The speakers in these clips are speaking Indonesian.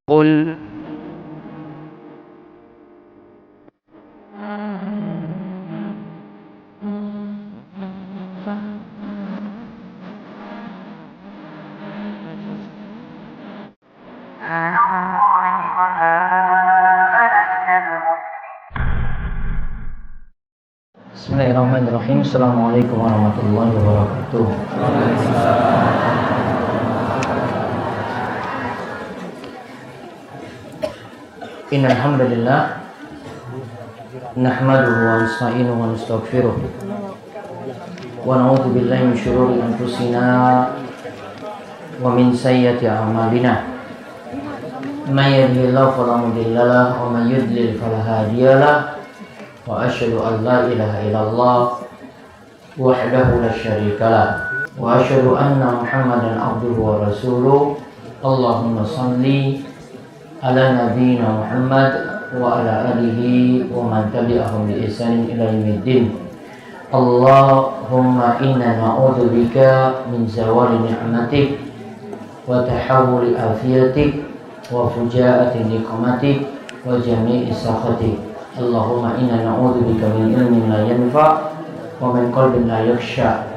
قل Bismillahirrahmanirrahim. Assalamualaikum warahmatullahi wabarakatuh. Innal hamdalillah nahmaduhu wa nasta'inuhu wa nastaghfiruh wa na'udzu billahi min shururi anfusina wa min sayyiati a'malina. May yahdihillahu fala mudilla lahu wa may yudlil fala hadiya lahu. Wa asyhadu an la ilaha illallah wahdahu la syarika lah wa asyhadu anna Muhammadan abduhu wa rasuluh. Allahumma shalli ala nabiyyina Muhammad wa ala alihi wa man tabi'ahum bi ihsanin ila yaumiddin. Allahumma inna na'udzubika min zawali ni'matik wa tahawuli afiyatik wa fujaati niqmatik wa jami'i sakhatik. Allahumma inna na'udzubika min ilmin la yanfa' wa min qalbin la yakhsha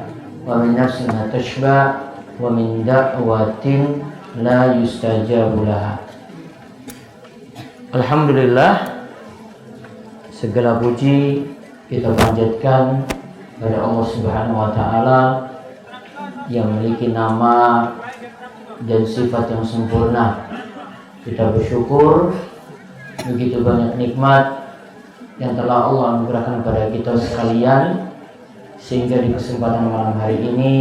wa min nafsin la tashba wa min da'watin la yustajabu laha. Alhamdulillah, segala puji kita panjatkan kepada Allah Subhanahu wa taala yang memiliki nama dan sifat yang sempurna. Kita bersyukur begitu banyak nikmat yang telah Allah anugerahkan kepada kita sekalian, sehingga di kesempatan malam hari ini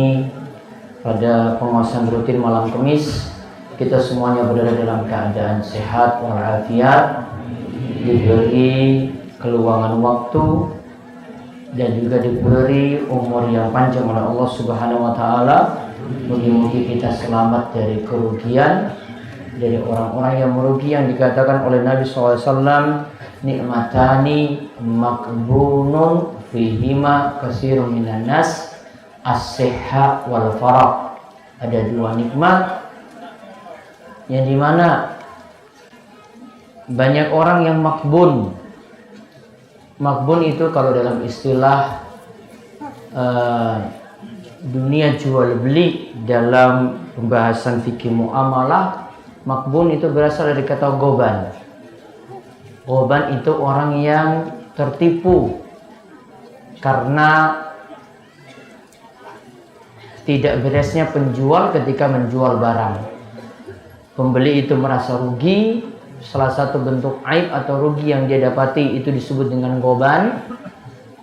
pada pengawasan rutin malam Kamis kita semuanya berada dalam keadaan sehat walafiat, diberi keluangan waktu dan juga diberi umur yang panjang oleh Allah Subhanahu wa taala. Mugi-mugi kita selamat dari kerugian, dari orang-orang yang merugi, yang dikatakan oleh Nabi SAW, nikmatani makbunun fihima katsirun minan nas as-sihha wal farah. Ada dua nikmat yang dimana banyak orang yang makbun. Makbun itu kalau dalam istilah dunia jual beli, dalam pembahasan fikih muamalah, makbun itu berasal dari kata goban. Goban itu orang yang tertipu karena tidak beresnya penjual ketika menjual barang. Pembeli itu merasa rugi. Salah satu bentuk aib atau rugi yang dia dapati itu disebut dengan goban.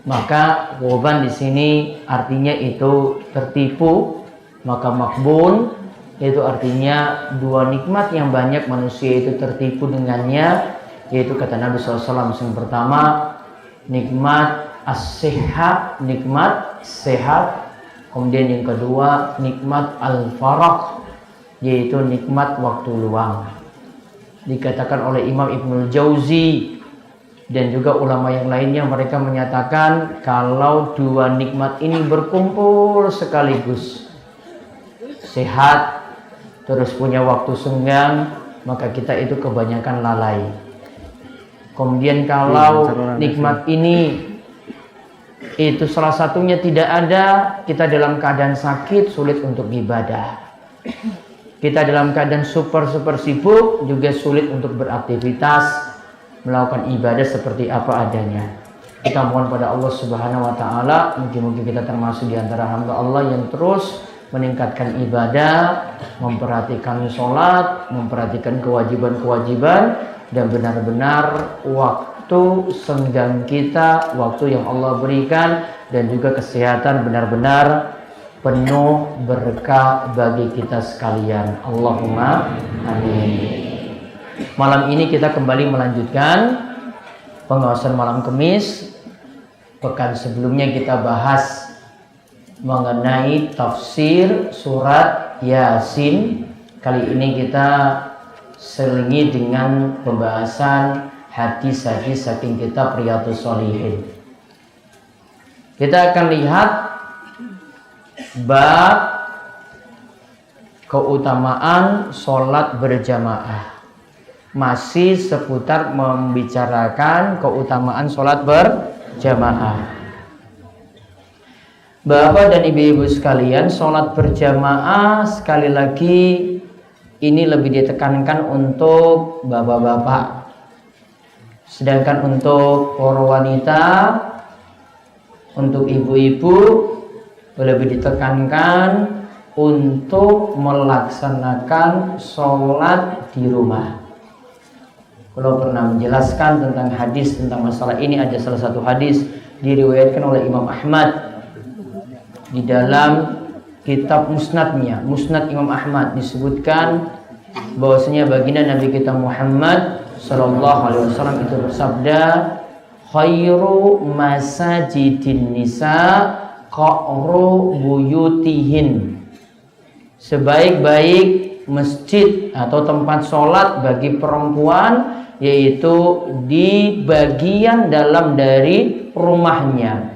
Maka goban di sini artinya itu tertipu. Maka makbun itu artinya dua nikmat yang banyak manusia itu tertipu dengannya, yaitu kata Nabi SAW yang pertama nikmat as-sihha, nikmat sehat. Kemudian yang kedua nikmat al-farah, yaitu nikmat waktu luang. Dikatakan oleh Imam Ibnul Jauzi dan juga ulama yang lainnya, mereka menyatakan kalau dua nikmat ini berkumpul sekaligus, sehat terus punya waktu senggang, maka kita itu kebanyakan lalai. Kemudian kalau nikmat ini itu salah satunya tidak ada, kita dalam keadaan sakit, sulit untuk ibadah. Kita dalam keadaan super sibuk, juga sulit untuk beraktivitas, melakukan ibadah seperti apa adanya. Kita mohon pada Allah Subhanahu wa taala, mungkin kita termasuk di antara hamba Allah yang terus meningkatkan ibadah, memperhatikan sholat, memperhatikan kewajiban-kewajiban, dan benar-benar waktu senggang kita, waktu yang Allah berikan, dan juga kesehatan benar-benar penuh berkah bagi kita sekalian. Allahumma amin. Malam ini kita kembali melanjutkan pengawasan malam Kamis. Pekan sebelumnya kita bahas mengenai tafsir surat Yasin. Kali ini kita selingi dengan pembahasan hadis-hadis saking kitab Riyadhus Shalihin. Kita akan lihat bab keutamaan sholat berjamaah. masih seputar membicarakan keutamaan sholat berjamaah. Bapak dan ibu-ibu sekalian, sholat berjamaah sekali lagi ini lebih ditekankan untuk bapak-bapak. Sedangkan untuk para wanita, untuk ibu-ibu lebih ditekankan untuk melaksanakan sholat di rumah. Kalau pernah menjelaskan tentang hadis tentang masalah ini, ada salah satu hadis diriwayatkan oleh Imam Ahmad di dalam kitab musnadnya, Musnad Imam Ahmad, disebutkan bahwasanya baginda Nabi kita Muhammad sallallahu alaihi wasallam itu bersabda, khairu masajidin nisa qa'ru buyutihin. Sebaik-baik masjid atau tempat sholat bagi perempuan yaitu di bagian dalam dari rumahnya.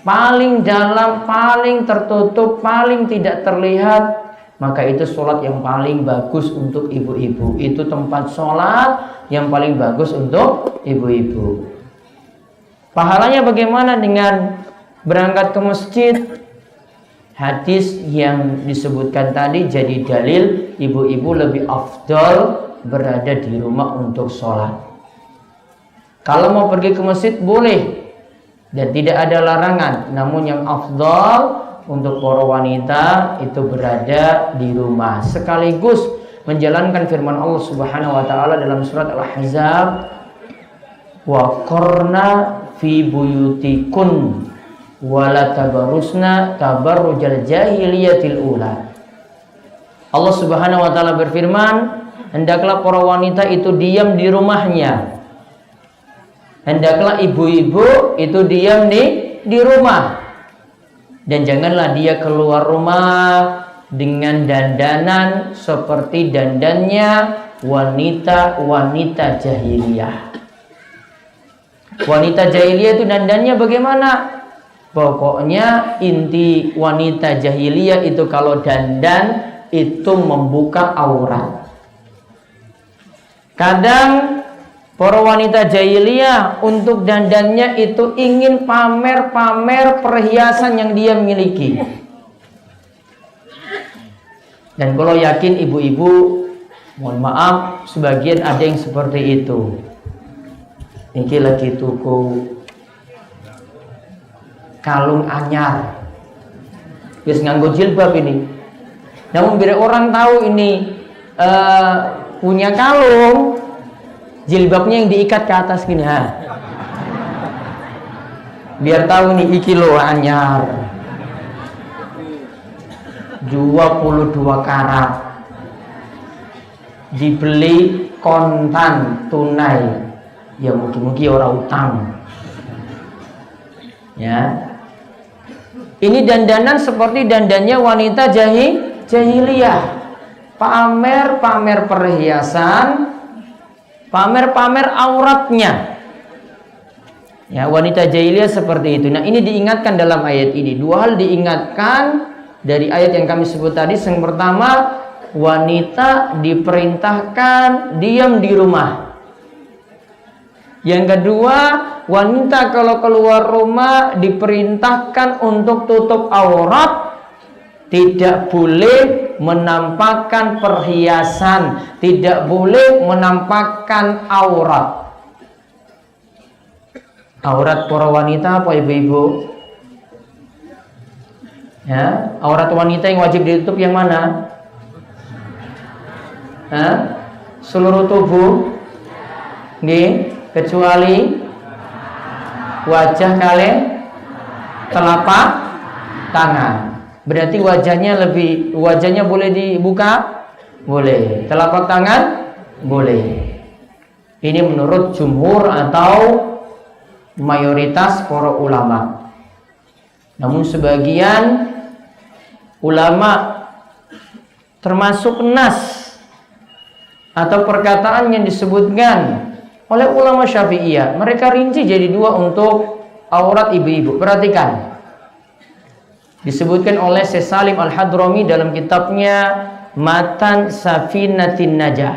Paling dalam, paling tertutup, paling tidak terlihat, maka itu sholat yang paling bagus untuk ibu-ibu. Itu tempat sholat yang paling bagus untuk ibu-ibu. Pahalanya bagaimana dengan berangkat ke masjid? Hadis yang disebutkan tadi jadi dalil ibu-ibu lebih afdal berada di rumah untuk sholat. Kalau mau pergi ke masjid boleh dan tidak ada larangan, namun yang afdal untuk para wanita itu berada di rumah sekaligus menjalankan firman Allah Subhanahu wa taala dalam surat Al-Ahzab, wa qarna fi buyutikun wala tabarrusna tabarrujal jahiliyatil ula. Allah Subhanahu wa taala berfirman, hendaklah para wanita itu diam di rumahnya. Hendaklah ibu-ibu itu diam di rumah. Dan janganlah dia keluar rumah dengan dandanan seperti dandannya wanita-wanita jahiliyah. Wanita jahiliyah itu dandannya bagaimana? Pokoknya inti wanita jahiliyah itu kalau dandan itu membuka aurat. Kadang para wanita jahiliyah untuk dandannya itu ingin pamer-pamer perhiasan yang dia miliki. Dan kalau yakin ibu-ibu, mohon maaf, sebagian ada yang seperti itu. Ini lagi tuku kalung anyar, wis nganggo jilbab ini. Namun biar orang tahu ini punya kalung, jilbabnya yang diikat ke atas gini, ha. Biar tahu nih iki lo anyar 22 karat, dibeli kontan tunai, ya mungkin orang utang, ya. Ini dandanan seperti dandannya wanita jahiliyah, pamer-pamer perhiasan, pamer-pamer auratnya. Ya, wanita jahiliyah seperti itu. Nah, ini diingatkan dalam ayat ini. Dua hal diingatkan dari ayat yang kami sebut tadi. Yang pertama, wanita diperintahkan diam di rumah. Yang kedua, wanita kalau keluar rumah diperintahkan untuk tutup aurat, tidak boleh menampakkan perhiasan, tidak boleh menampakkan aurat. Aurat para wanita apa ibu-ibu? Ya, aurat wanita yang wajib ditutup yang mana? Seluruh tubuh? Nggih. Kecuali wajah kalian, telapak tangan. Berarti wajahnya boleh dibuka? Boleh. Telapak tangan? Boleh. Ini menurut jumhur atau mayoritas para ulama. Namun sebagian ulama termasuk nas atau perkataan yang disebutkan oleh ulama Syafi'iyah, mereka rinci jadi dua untuk aurat ibu-ibu. Perhatikan, disebutkan oleh Syekh Salim Al-Hadrami dalam kitabnya Matan Safinatin Najah.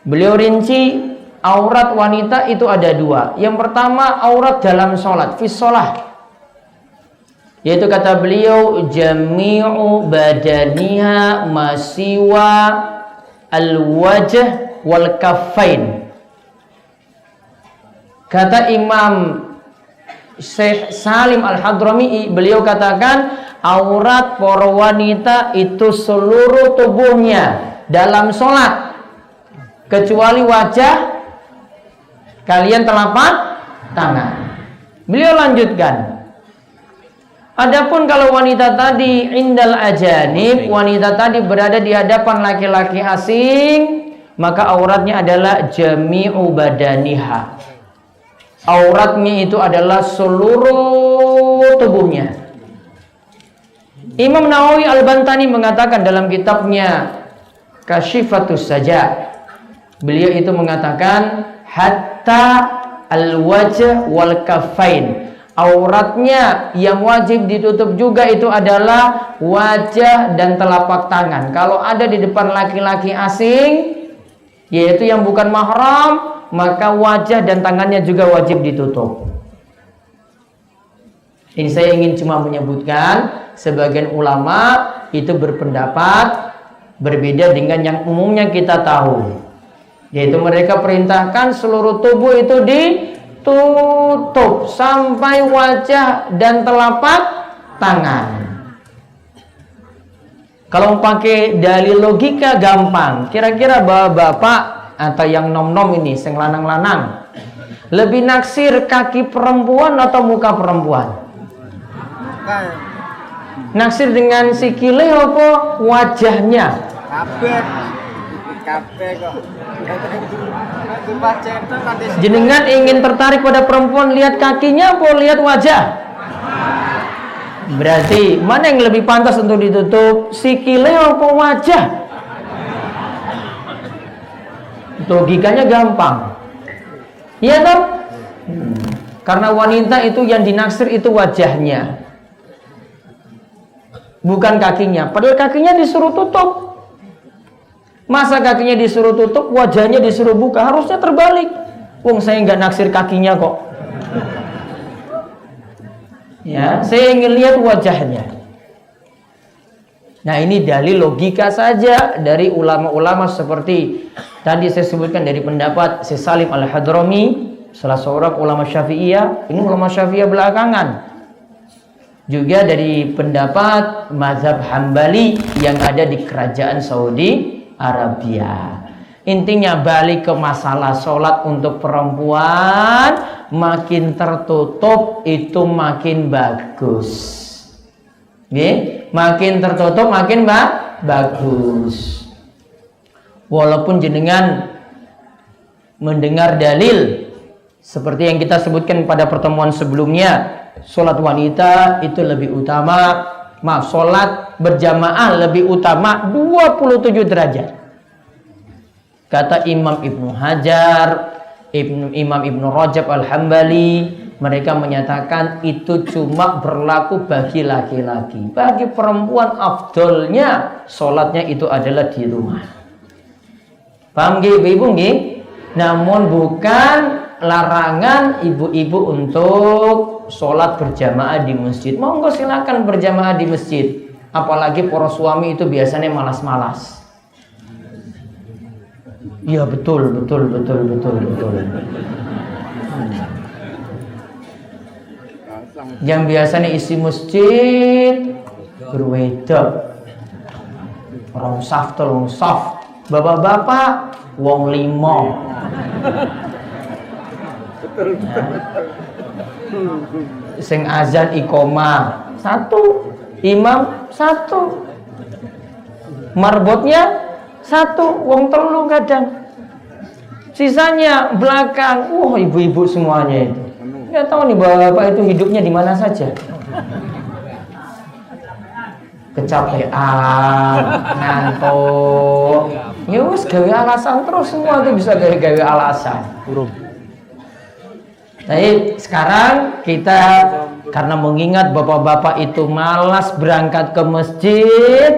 Beliau rinci aurat wanita itu ada dua. Yang pertama aurat dalam sholat, fi sholah, yaitu kata beliau jami'u badaniha masiwa al-wajh wal kaffain. Kata Imam Syekh Salim Al-Hadrami, beliau katakan aurat para wanita itu seluruh tubuhnya dalam sholat kecuali wajah kalian telapak tangan. Beliau lanjutkan, adapun kalau wanita tadi indal ajanib, wanita tadi berada di hadapan laki-laki asing, maka auratnya adalah jami'u badaniha. Auratnya itu adalah seluruh tubuhnya. Imam Nawawi Al-Bantani mengatakan dalam kitabnya Kashifatus Saja, beliau itu mengatakan hatta al-wajh wal kaffain. Auratnya yang wajib ditutup juga itu adalah wajah dan telapak tangan. Kalau ada di depan laki-laki asing, yaitu yang bukan mahram, maka wajah dan tangannya juga wajib ditutup. Ini saya ingin cuma menyebutkan, sebagian ulama itu berpendapat berbeda dengan yang umumnya kita tahu, yaitu mereka perintahkan seluruh tubuh itu ditutup sampai wajah dan telapak tangan. Kalau pakai dalil logika gampang. Kira-kira bapak-bapak atau yang nom-nom ini, sing lanang-lanang, lebih naksir kaki perempuan atau muka perempuan? Naksir dengan sikile apa wajahnya? Kabeh kok. Jenengan ingin tertarik pada perempuan lihat kakinya apa lihat wajah? Berarti mana yang lebih pantas untuk ditutup, sikile apa wajah? Logikanya gampang, iya toh? Karena wanita itu yang dinaksir itu wajahnya, bukan kakinya. Padahal kakinya disuruh tutup. Masa kakinya disuruh tutup, wajahnya disuruh buka? Harusnya terbalik. Wong saya nggak naksir kakinya kok. Ya, saya ingin lihat wajahnya. Nah, ini dalil logika saja dari ulama-ulama seperti tadi saya sebutkan dari pendapat Syekh Salim Al-Hadrami, salah seorang ulama Syafi'iyah. Ini ulama Syafi'iyah belakangan. Juga dari pendapat mazhab Hambali yang ada di kerajaan Saudi Arabia. Intinya balik ke masalah sholat untuk perempuan, makin tertutup itu makin bagus. Makin tertutup makin bagus. Walaupun jenengan mendengar dalil seperti yang kita sebutkan pada pertemuan sebelumnya, sholat wanita itu lebih utama, sholat berjamaah lebih utama 27 derajat. Kata Imam Ibnu Hajar, Imam Ibnu Rajab Al-Hambali, mereka menyatakan itu cuma berlaku bagi laki-laki. Bagi perempuan afdolnya sholatnya itu adalah di rumah. Paham nggih ibu-ibu nggih? Namun bukan larangan ibu-ibu untuk sholat berjamaah di masjid. Monggo silakan berjamaah di masjid. Apalagi para suami itu biasanya malas-malas. Iya betul. Yang biasanya isi masjid berwedok, orang saf tolong saf, bapak-bapak wong limo. Sing azan iqomah satu, imam satu, marbotnya satu, wong telu kadang, sisanya belakang. Ibu-ibu semuanya itu. Nggak tahu nih bapak itu hidupnya di mana saja. Kecapean, ngantuk, ya wis gawe alasan terus, semua itu bisa gawe alasan. Tapi sekarang kita karena mengingat bapak-bapak itu malas berangkat ke masjid,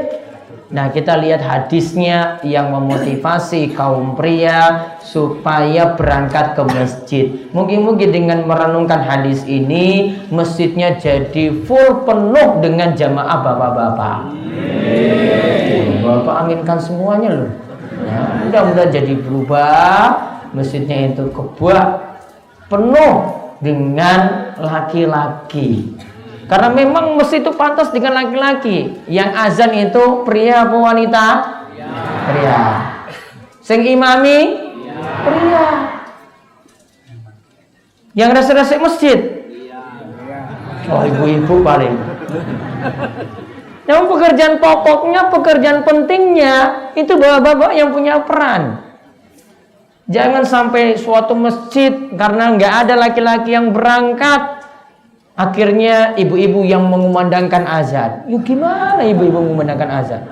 Nah, kita lihat hadisnya yang memotivasi kaum pria supaya berangkat ke masjid. Mungkin-mungkin dengan merenungkan hadis ini, masjidnya jadi full penuh dengan jamaah bapak-bapak. Bapak aminkan semuanya loh. Ya, mudah-mudahan jadi berubah. Masjidnya itu kebuah penuh dengan laki-laki. Karena memang masjid itu pantas dengan laki-laki. Yang azan itu pria apa wanita? Pria. Sing imami? Pria. Yang resik-resik masjid? Oh, ibu-ibu paling. Namun pekerjaan pokoknya, pekerjaan pentingnya itu bapak-bapak yang punya peran. Jangan sampai suatu masjid karena nggak ada laki-laki yang berangkat, akhirnya ibu-ibu yang mengumandangkan azan. Yuk gimana ibu-ibu mengumandangkan azan?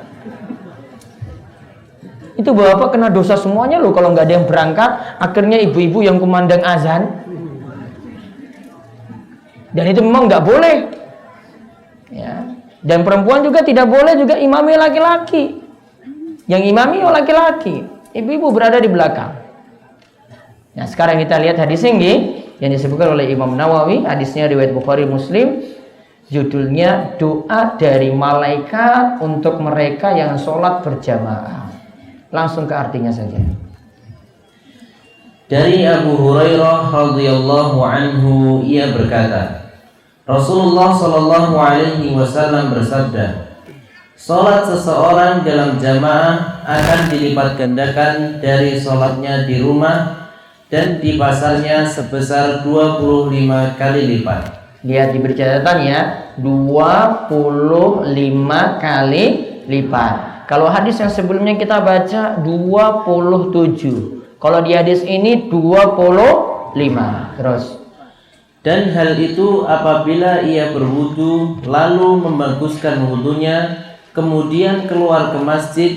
Itu bapak kena dosa semuanya loh kalau nggak ada yang berangkat, akhirnya ibu-ibu yang kumandang azan. Dan itu memang nggak boleh. Ya. Dan perempuan juga tidak boleh juga imami laki-laki. Yang imami laki-laki. Ibu-ibu berada di belakang. Nah, sekarang kita lihat hadis ini yang disebutkan oleh Imam Nawawi, hadisnya riwayat Bukhari Muslim, judulnya doa dari malaikat untuk mereka yang sholat berjamaah. Langsung ke artinya saja. Dari Abu Hurairah radhiyallahu anhu, ia berkata, Rasulullah shallallahu alaihi wasallam bersabda, sholat seseorang dalam jamaah akan dilipat gandakan dari sholatnya di rumah dan di pasarnya sebesar 25 kali lipat. Lihat diberi catatan ya, 25 kali lipat. Kalau hadis yang sebelumnya kita baca 27. Kalau di hadis ini 25. Terus. Dan hal itu apabila ia berwudu lalu membaguskan wudunya, kemudian keluar ke masjid,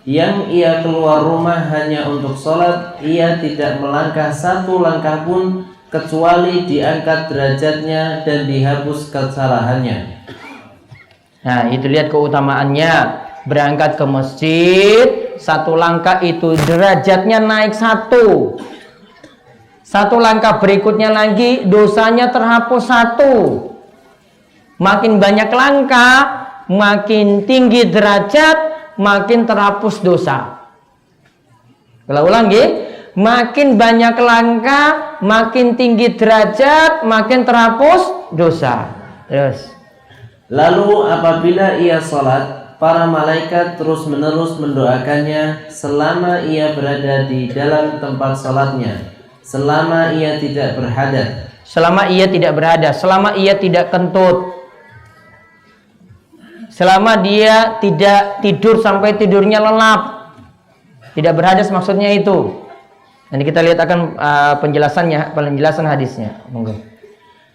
yang ia keluar rumah hanya untuk sholat, ia tidak melangkah satu langkah pun kecuali diangkat derajatnya dan dihapus kesalahannya. Nah, itu lihat keutamaannya. Berangkat ke masjid, satu langkah itu derajatnya naik satu. Satu langkah berikutnya lagi dosanya terhapus satu. Makin banyak langkah, makin tinggi derajat, makin terhapus dosa. Kalau ulang ya, makin banyak langkah, makin tinggi derajat, makin terhapus dosa. Terus. Lalu apabila ia sholat, para malaikat terus-menerus mendoakannya selama ia berada di dalam tempat sholatnya, selama ia tidak berhadas. Selama ia tidak berhadas, selama ia tidak kentut, selama dia tidak tidur sampai tidurnya lelap, tidak berhadas maksudnya itu. Nanti kita lihat akan penjelasan hadisnya. Monggo.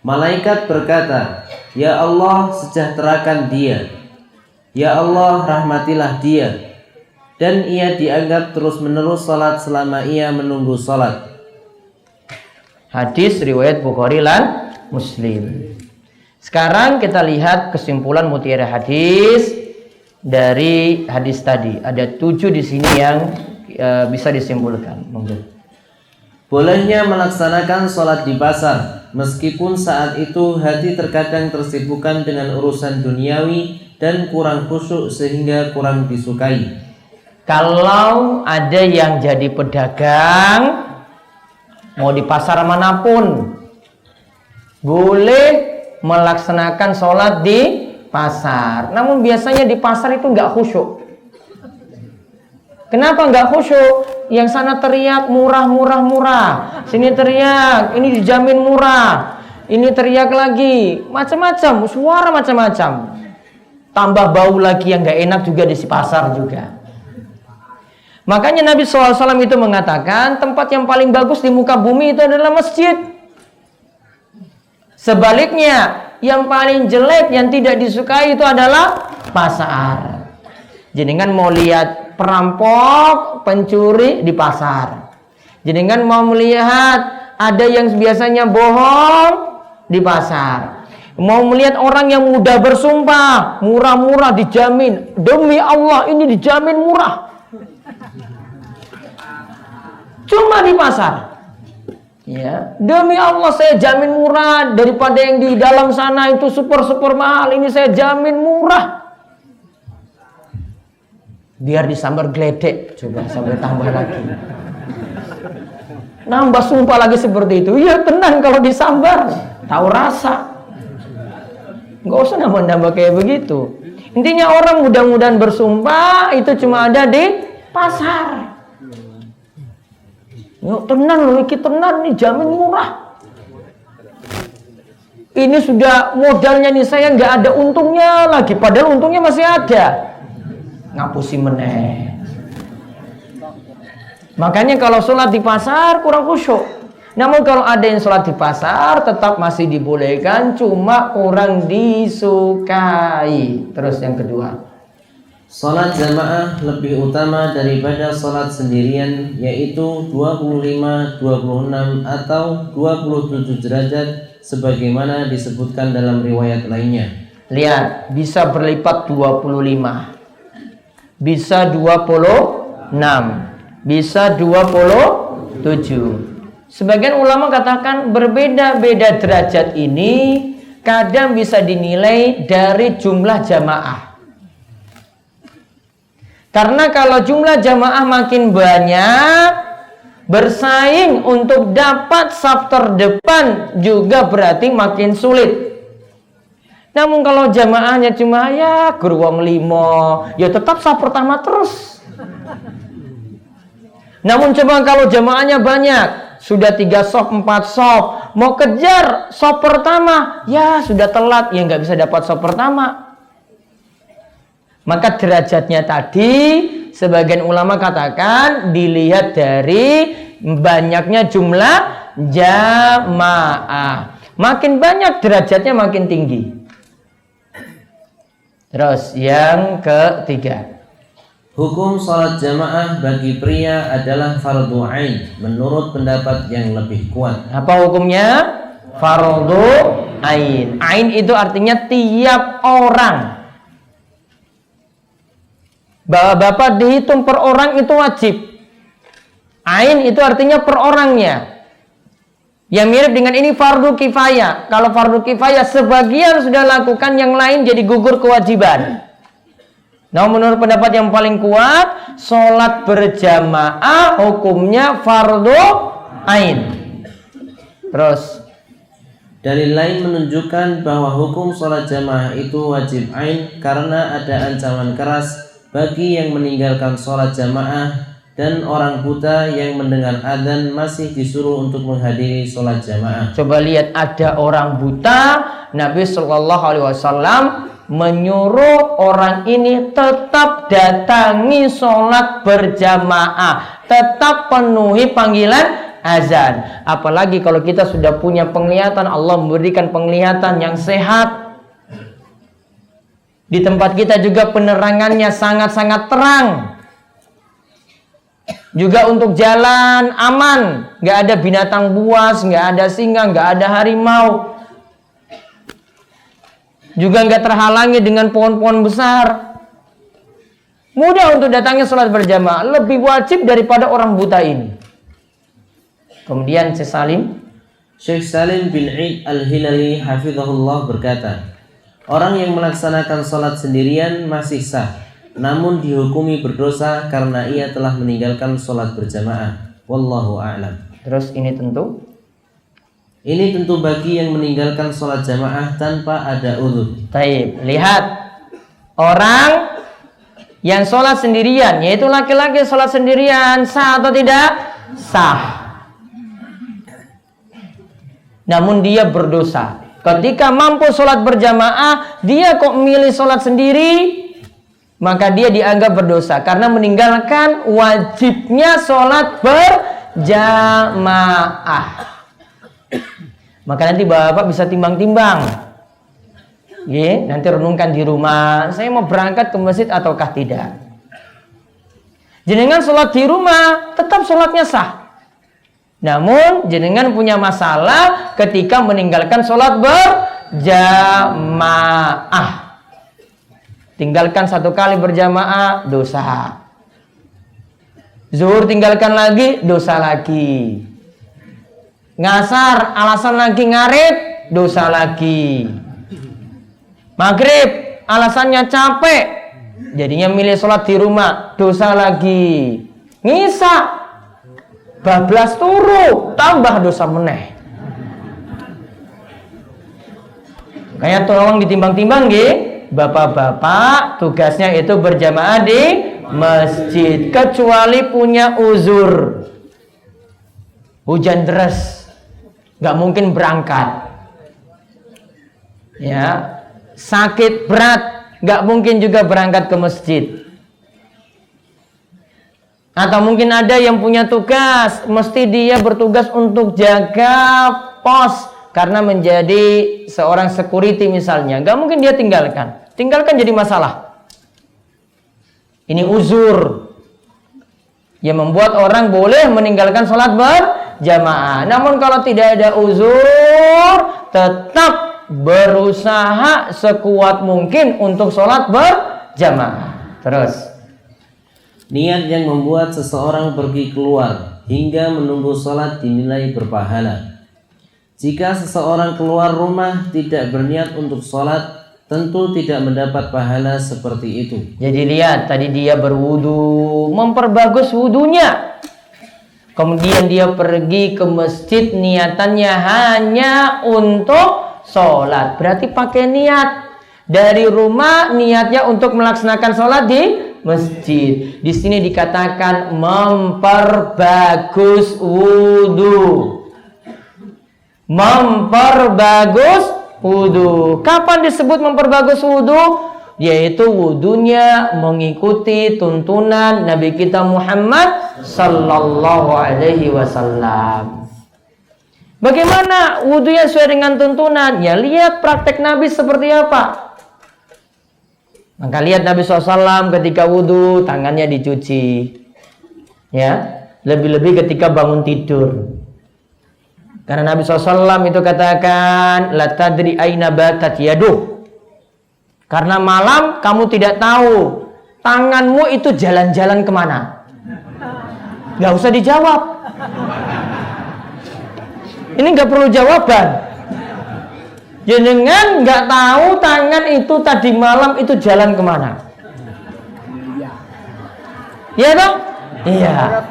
Malaikat berkata, Ya Allah, sejahterakan dia. Ya Allah, rahmatilah dia. Dan ia dianggap terus-menerus salat selama ia menunggu salat. Hadis riwayat Bukhari dan Muslim. Sekarang kita lihat kesimpulan mutiara hadis dari hadis tadi. Ada 7 di sini yang bisa disimpulkan. Monggo. Bolehnya melaksanakan sholat di pasar, meskipun saat itu hati terkadang tersibukkan dengan urusan duniawi dan kurang khusyuk sehingga kurang disukai. Kalau ada yang jadi pedagang, mau di pasar manapun, boleh melaksanakan sholat di pasar. Namun biasanya di pasar itu nggak khusyuk. Kenapa nggak khusyuk? Yang sana teriak murah, sini teriak ini dijamin murah, ini teriak lagi macam-macam, suara macam-macam, tambah bau lagi yang nggak enak juga di pasar juga. Makanya Nabi SAW itu mengatakan tempat yang paling bagus di muka bumi itu adalah masjid. Sebaliknya yang paling jelek yang tidak disukai itu adalah pasar. Jenengan mau lihat perampok, pencuri di pasar. Jenengan mau melihat ada yang biasanya bohong di pasar. Mau melihat orang yang mudah bersumpah, murah-murah dijamin. Demi Allah ini dijamin murah. Cuma di pasar. Ya, demi Allah saya jamin murah daripada yang di dalam sana itu super mahal. Ini saya jamin murah. Biar disambar geledek, coba sampai tambah lagi. Nambah sumpah lagi seperti itu. Ya tenang kalau disambar, tahu rasa. Nggak usah nambah-nambah kayak begitu. Intinya orang mudah-mudahan bersumpah itu cuma ada di pasar. Yuk tenang loh, iki tenang nih jamin murah. Ini sudah modalnya nih saya nggak ada untungnya lagi, padahal untungnya masih ada. Ngapusi meneh. Makanya kalau sholat di pasar kurang khusyuk. Namun kalau ada yang sholat di pasar tetap masih dibolehkan, cuma kurang disukai. Terus yang kedua, Salat jamaah lebih utama daripada salat sendirian, yaitu 25, 26 atau 27 derajat sebagaimana disebutkan dalam riwayat lainnya. Lihat, bisa berlipat 25, bisa 26, bisa 27. Sebagian ulama katakan berbeda-beda derajat ini kadang bisa dinilai dari jumlah jamaah. Karena kalau jumlah jamaah makin banyak, bersaing untuk dapat saf terdepan juga berarti makin sulit. Namun kalau jamaahnya cuma ya geruang 5, ya tetap saf pertama terus. Namun coba kalau jamaahnya banyak, sudah 3 saf, 4 saf, mau kejar saf pertama, ya sudah telat, ya nggak bisa dapat saf pertama. Maka derajatnya tadi sebagian ulama katakan dilihat dari banyaknya jumlah jamaah. Makin banyak derajatnya makin tinggi. Terus yang ketiga, hukum salat jamaah bagi pria adalah fardu ain menurut pendapat yang lebih kuat. Apa hukumnya? Fardu ain. Ain itu artinya tiap orang. Bapak dihitung per orang itu wajib. Ain itu artinya per orangnya. Yang mirip dengan ini fardu kifayah. Kalau fardu kifayah sebagian sudah lakukan, yang lain jadi gugur kewajiban. Nah, menurut pendapat yang paling kuat, sholat berjamaah hukumnya fardu ain. Terus dalil lain menunjukkan bahwa hukum sholat jamaah itu wajib ain karena ada ancaman keras bagi yang meninggalkan sholat jamaah dan orang buta yang mendengar adzan masih disuruh untuk menghadiri sholat jamaah. Coba lihat, ada orang buta, Nabi SAW menyuruh orang ini tetap datangi sholat berjamaah, tetap penuhi panggilan azan. Apalagi kalau kita sudah punya penglihatan, Allah memberikan penglihatan yang sehat. Di tempat kita juga penerangannya sangat-sangat terang. Juga untuk jalan aman, nggak ada binatang buas, nggak ada singa, nggak ada harimau. Juga nggak terhalangi dengan pohon-pohon besar. Mudah untuk datangnya sholat berjamaah, lebih wajib daripada orang buta ini. Kemudian Syekh Salim bin Eid Al-Hilali hafizahullah berkata, orang yang melaksanakan sholat sendirian masih sah, namun dihukumi berdosa karena ia telah meninggalkan sholat berjamaah. Wallahu a'lam. Terus ini tentu bagi yang meninggalkan sholat jamaah tanpa ada uzur. Taib. Lihat, orang yang sholat sendirian, yaitu laki-laki sholat sendirian, sah atau tidak? Sah. Namun dia berdosa. Ketika mampu sholat berjamaah, dia kok milih sholat sendiri, maka dia dianggap berdosa karena meninggalkan wajibnya sholat berjamaah. Maka nanti bapak bisa timbang-timbang. Nanti renungkan di rumah, saya mau berangkat ke masjid ataukah tidak. Jenengan sholat di rumah, tetap sholatnya sah. Namun jenengan punya masalah ketika meninggalkan sholat berjamaah. Tinggalkan 1 kali berjamaah, dosa. Zuhur tinggalkan lagi, dosa lagi. Ngasar, alasan lagi ngarit, dosa lagi. Maghrib, alasannya capek, jadinya milih sholat di rumah, dosa lagi. Ngisa, bablas turu, tambah dosa meneh. Kayak tolong ditimbang-timbang nggih, bapak-bapak tugasnya itu berjamaah di masjid, kecuali punya uzur. Hujan deras, nggak mungkin berangkat. Ya. Sakit berat, nggak mungkin juga berangkat ke masjid. Atau mungkin ada yang punya tugas, mesti dia bertugas untuk jaga pos karena menjadi seorang security misalnya, nggak mungkin dia tinggalkan jadi masalah. Ini uzur yang membuat orang boleh meninggalkan sholat berjamaah. Namun kalau tidak ada uzur, tetap berusaha sekuat mungkin untuk sholat berjamaah. Terus, niat yang membuat seseorang pergi keluar hingga menunggu sholat dinilai berpahala. Jika seseorang keluar rumah tidak berniat untuk sholat, tentu tidak mendapat pahala seperti itu. Jadi lihat, tadi dia berwudu, memperbagus wudunya. Kemudian dia pergi ke masjid, niatannya hanya untuk sholat. Berarti pakai niat. Dari rumah niatnya untuk melaksanakan sholat di masjid. Di sini dikatakan memperbagus wudu. Memperbagus wudu. Kapan disebut memperbagus wudu? Yaitu wudunya mengikuti tuntunan Nabi kita Muhammad sallallahu alaihi wasallam. Bagaimana wudunya sesuai dengan tuntunan? Ya lihat praktek Nabi seperti apa. Maka lihat Nabi SAW ketika wudu tangannya dicuci. Ya, lebih-lebih ketika bangun tidur. Karena Nabi SAW itu katakan, la tadri aina batat yaduh. Karena malam kamu tidak tahu tanganmu itu jalan-jalan kemana. Gak usah dijawab. Ini gak perlu jawaban. Jenengan nggak tahu tangan itu tadi malam itu jalan kemana? Iya dong? Iya.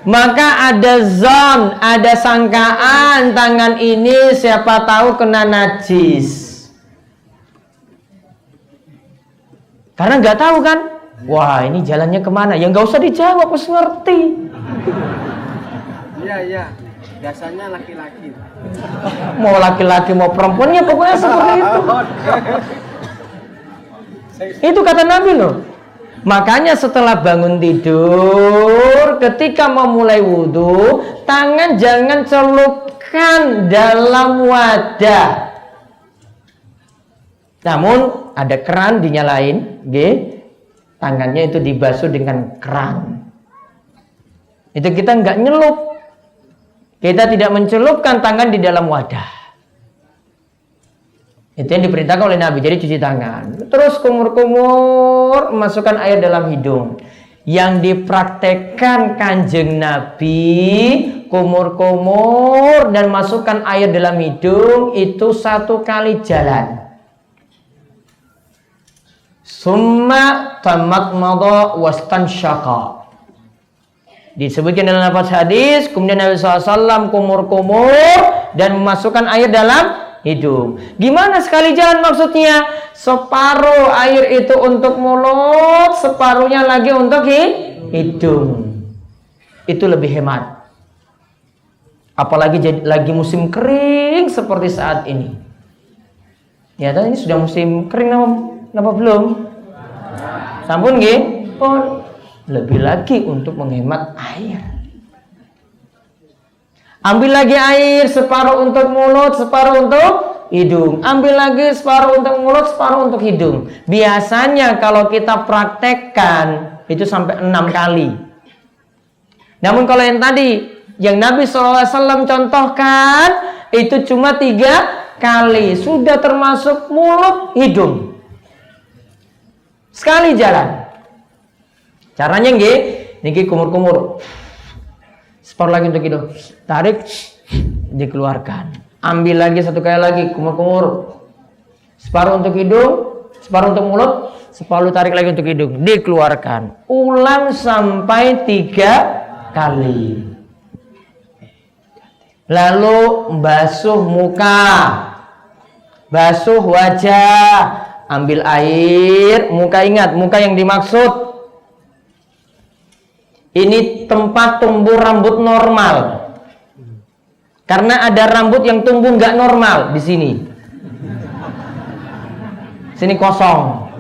Maka ada zon, ada sangkaan tangan ini siapa tahu kena najis. Karena nggak tahu kan? Wah ini jalannya kemana? Ya nggak usah dijawab, harus ngerti. Iya. Biasanya laki-laki. Mau laki-laki mau perempuannya pokoknya seperti itu. Itu kata Nabi loh. Makanya setelah bangun tidur, ketika memulai wudhu, tangan jangan celupkan dalam wadah. Namun ada keran dinyalain, tangannya itu dibasuh dengan keran. Itu kita nggak nyelup. Kita tidak mencelupkan tangan di dalam wadah. Itu yang diperintahkan oleh Nabi. Jadi cuci tangan. Terus kumur-kumur masukkan air dalam hidung. Yang dipraktekkan Kanjeng Nabi, kumur-kumur dan masukkan air dalam hidung itu 1 kali jalan. Summa tamatmada wastansyaqa. Disebutkan dalam lafaz hadis, kemudian Nabi SAW kumur-kumur dan memasukkan air dalam hidung. Gimana sekali jalan maksudnya? Separuh air itu untuk mulut, separuhnya lagi untuk hidung. Itu lebih hemat. Apalagi lagi musim kering seperti saat ini. Ya, ini sudah musim kering apa belum? Sampun nggih? Oh. Lebih lagi untuk menghemat air. Ambil lagi air, separuh untuk mulut, separuh untuk hidung. Ambil lagi separuh untuk mulut, separuh untuk hidung. Biasanya kalau kita praktekkan itu sampai 6 kali. Namun kalau yang tadi Yang Nabi SAW contohkan itu cuma 3 kali. Sudah termasuk mulut, hidung. Sekali jalan. Caranya nggih, niki kumur-kumur. Separuh lagi untuk hidung. Tarik, dikeluarkan. Ambil lagi 1 kali lagi, kumur-kumur. Separuh untuk hidung, separuh untuk mulut, separuh tarik lagi untuk hidung. Dikeluarkan. Ulang sampai 3 kali. Lalu basuh muka, basuh wajah, ambil air, muka, ingat muka yang dimaksud. Ini tempat tumbuh rambut normal. Karena ada rambut yang tumbuh nggak normal di sini. Sini kosong.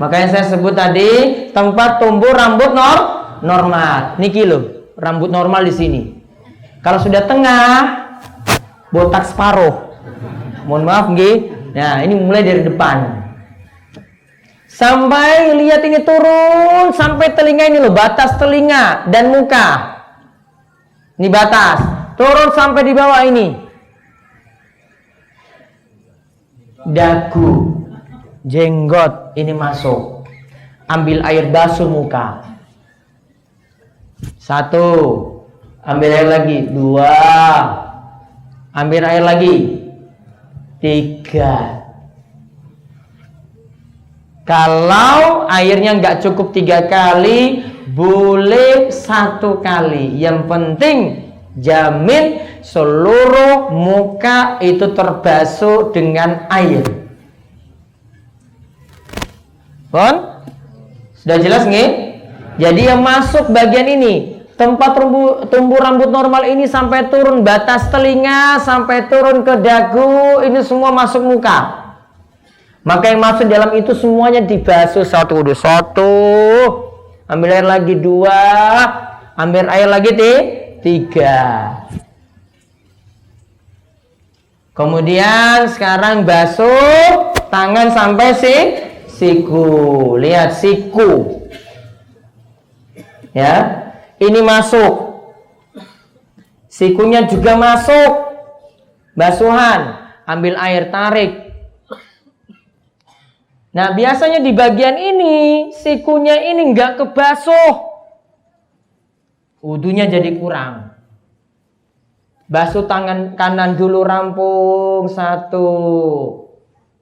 Makanya saya sebut tadi tempat tumbuh rambut normal. Niki loh, rambut normal di sini. Kalau sudah tengah, botak separuh. Mohon maaf nggih. Nah, ini mulai dari depan. Sampai lihat ini turun sampai telinga ini loh, batas telinga dan muka. Ini batas. Turun sampai di bawah ini. Dagu, jenggot ini masuk. Ambil air basuh muka. 1. Ambil air lagi, 2. Ambil air lagi, 3. Kalau airnya nggak cukup 3 kali, boleh 1 kali. Yang penting jamin seluruh muka itu terbasuh dengan air. Bon? Sudah jelas nggih? Jadi yang masuk bagian ini, tempat tumbuh rambut normal ini sampai turun batas telinga, sampai turun ke dagu, ini semua masuk muka. Maka yang masuk dalam itu semuanya dibasuh 1. Ambil air lagi 2. Ambil air lagi 3. Kemudian sekarang basuh tangan sampai siku. Lihat siku. Ya. Ini masuk. Sikunya juga masuk. Basuhan. Ambil air, tarik. Nah, biasanya di bagian ini, sikunya ini nggak kebasuh. Wudunya jadi kurang. Basuh tangan kanan dulu rampung. 1,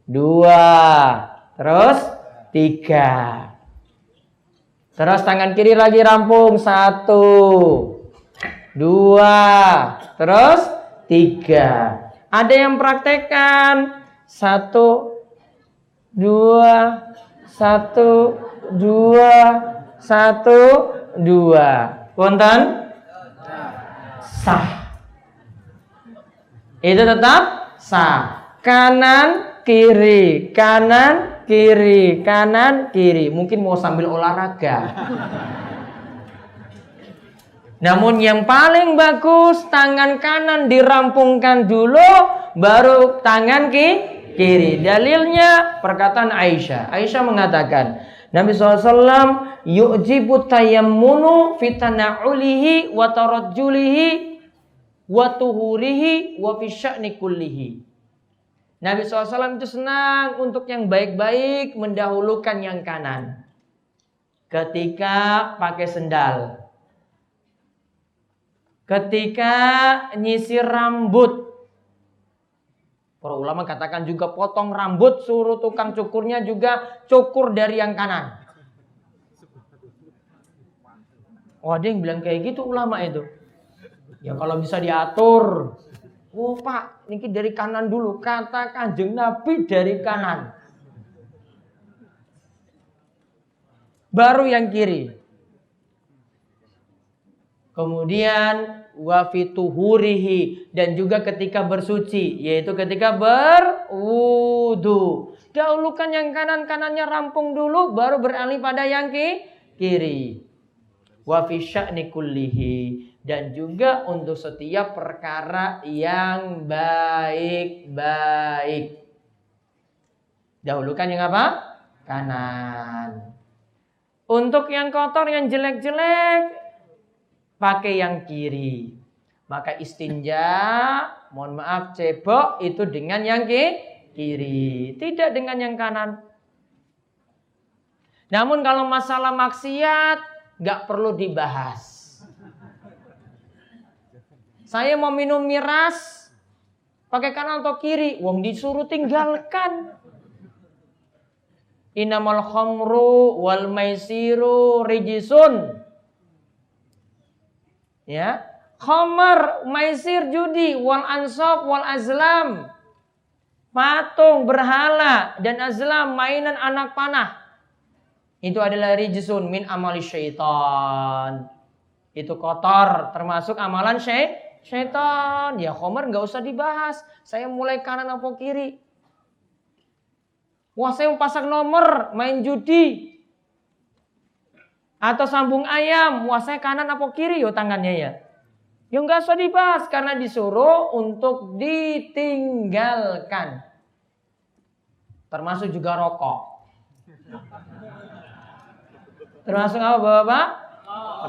2, terus 3. Terus tangan kiri lagi rampung. 1, 2, terus 3. Ada yang praktekkan 1, 2, 1, 2, 1, 2. Wonten? Sah. Itu tetap sah. Kanan, kiri, kanan, kiri, kanan, kiri. Mungkin mau sambil olahraga. Namun yang paling bagus, tangan kanan dirampungkan dulu, baru tangan kiri. Dalilnya perkataan Aisyah. Aisyah mengatakan, Nabi SAW yu'jibu tayammunu fitana'ulihi wa tarajjulihi wa tuhurihi wa fi sya'ni kullihi. Nabi SAW itu senang untuk yang baik-baik mendahulukan yang kanan. Ketika pakai sendal. Ketika nyisir rambut. Para ulama katakan juga potong rambut, suruh tukang cukurnya juga cukur dari yang kanan. Oh, ada yang bilang kayak gitu ulama itu. Ya kalau bisa diatur. Oh Pak, ini dari kanan dulu. Kata Kanjeng Nabi dari kanan. Baru yang kiri. Kemudian wafituhurihi, dan juga ketika bersuci, yaitu ketika berwudu. Dahulukan yang kanan, kanannya rampung dulu, baru beralih pada yang kiri. Wa fi sya'ni kullihi, dan juga untuk setiap perkara yang baik-baik. Dahulukan yang apa? Kanan. Untuk yang kotor, yang jelek-jelek, pakai yang kiri. Maka istinja, mohon maaf, cebok itu dengan yang kiri, tidak dengan yang kanan. Namun kalau masalah maksiat nggak perlu dibahas. Saya mau minum miras pakai kanan atau kiri, wong disuruh tinggalkan. Innamal khamru wal maisiru rijisun. Ya, khamar, maisir, judi, wal ansab, wal azlam, patung, berhala, dan azlam, mainan anak panah. Itu adalah rijisun min amali syaitan. Itu kotor, termasuk amalan syaitan. Ya khamar nggak usah dibahas. Saya mulai kanan apa kiri. Wah, saya mau pasang nomor, main judi. Atau sambung ayam, wah saya kanan apa kiri yo tangannya ya. Ya nggak usah dibahas karena disuruh untuk ditinggalkan. Termasuk juga rokok. Termasuk apa Bapak?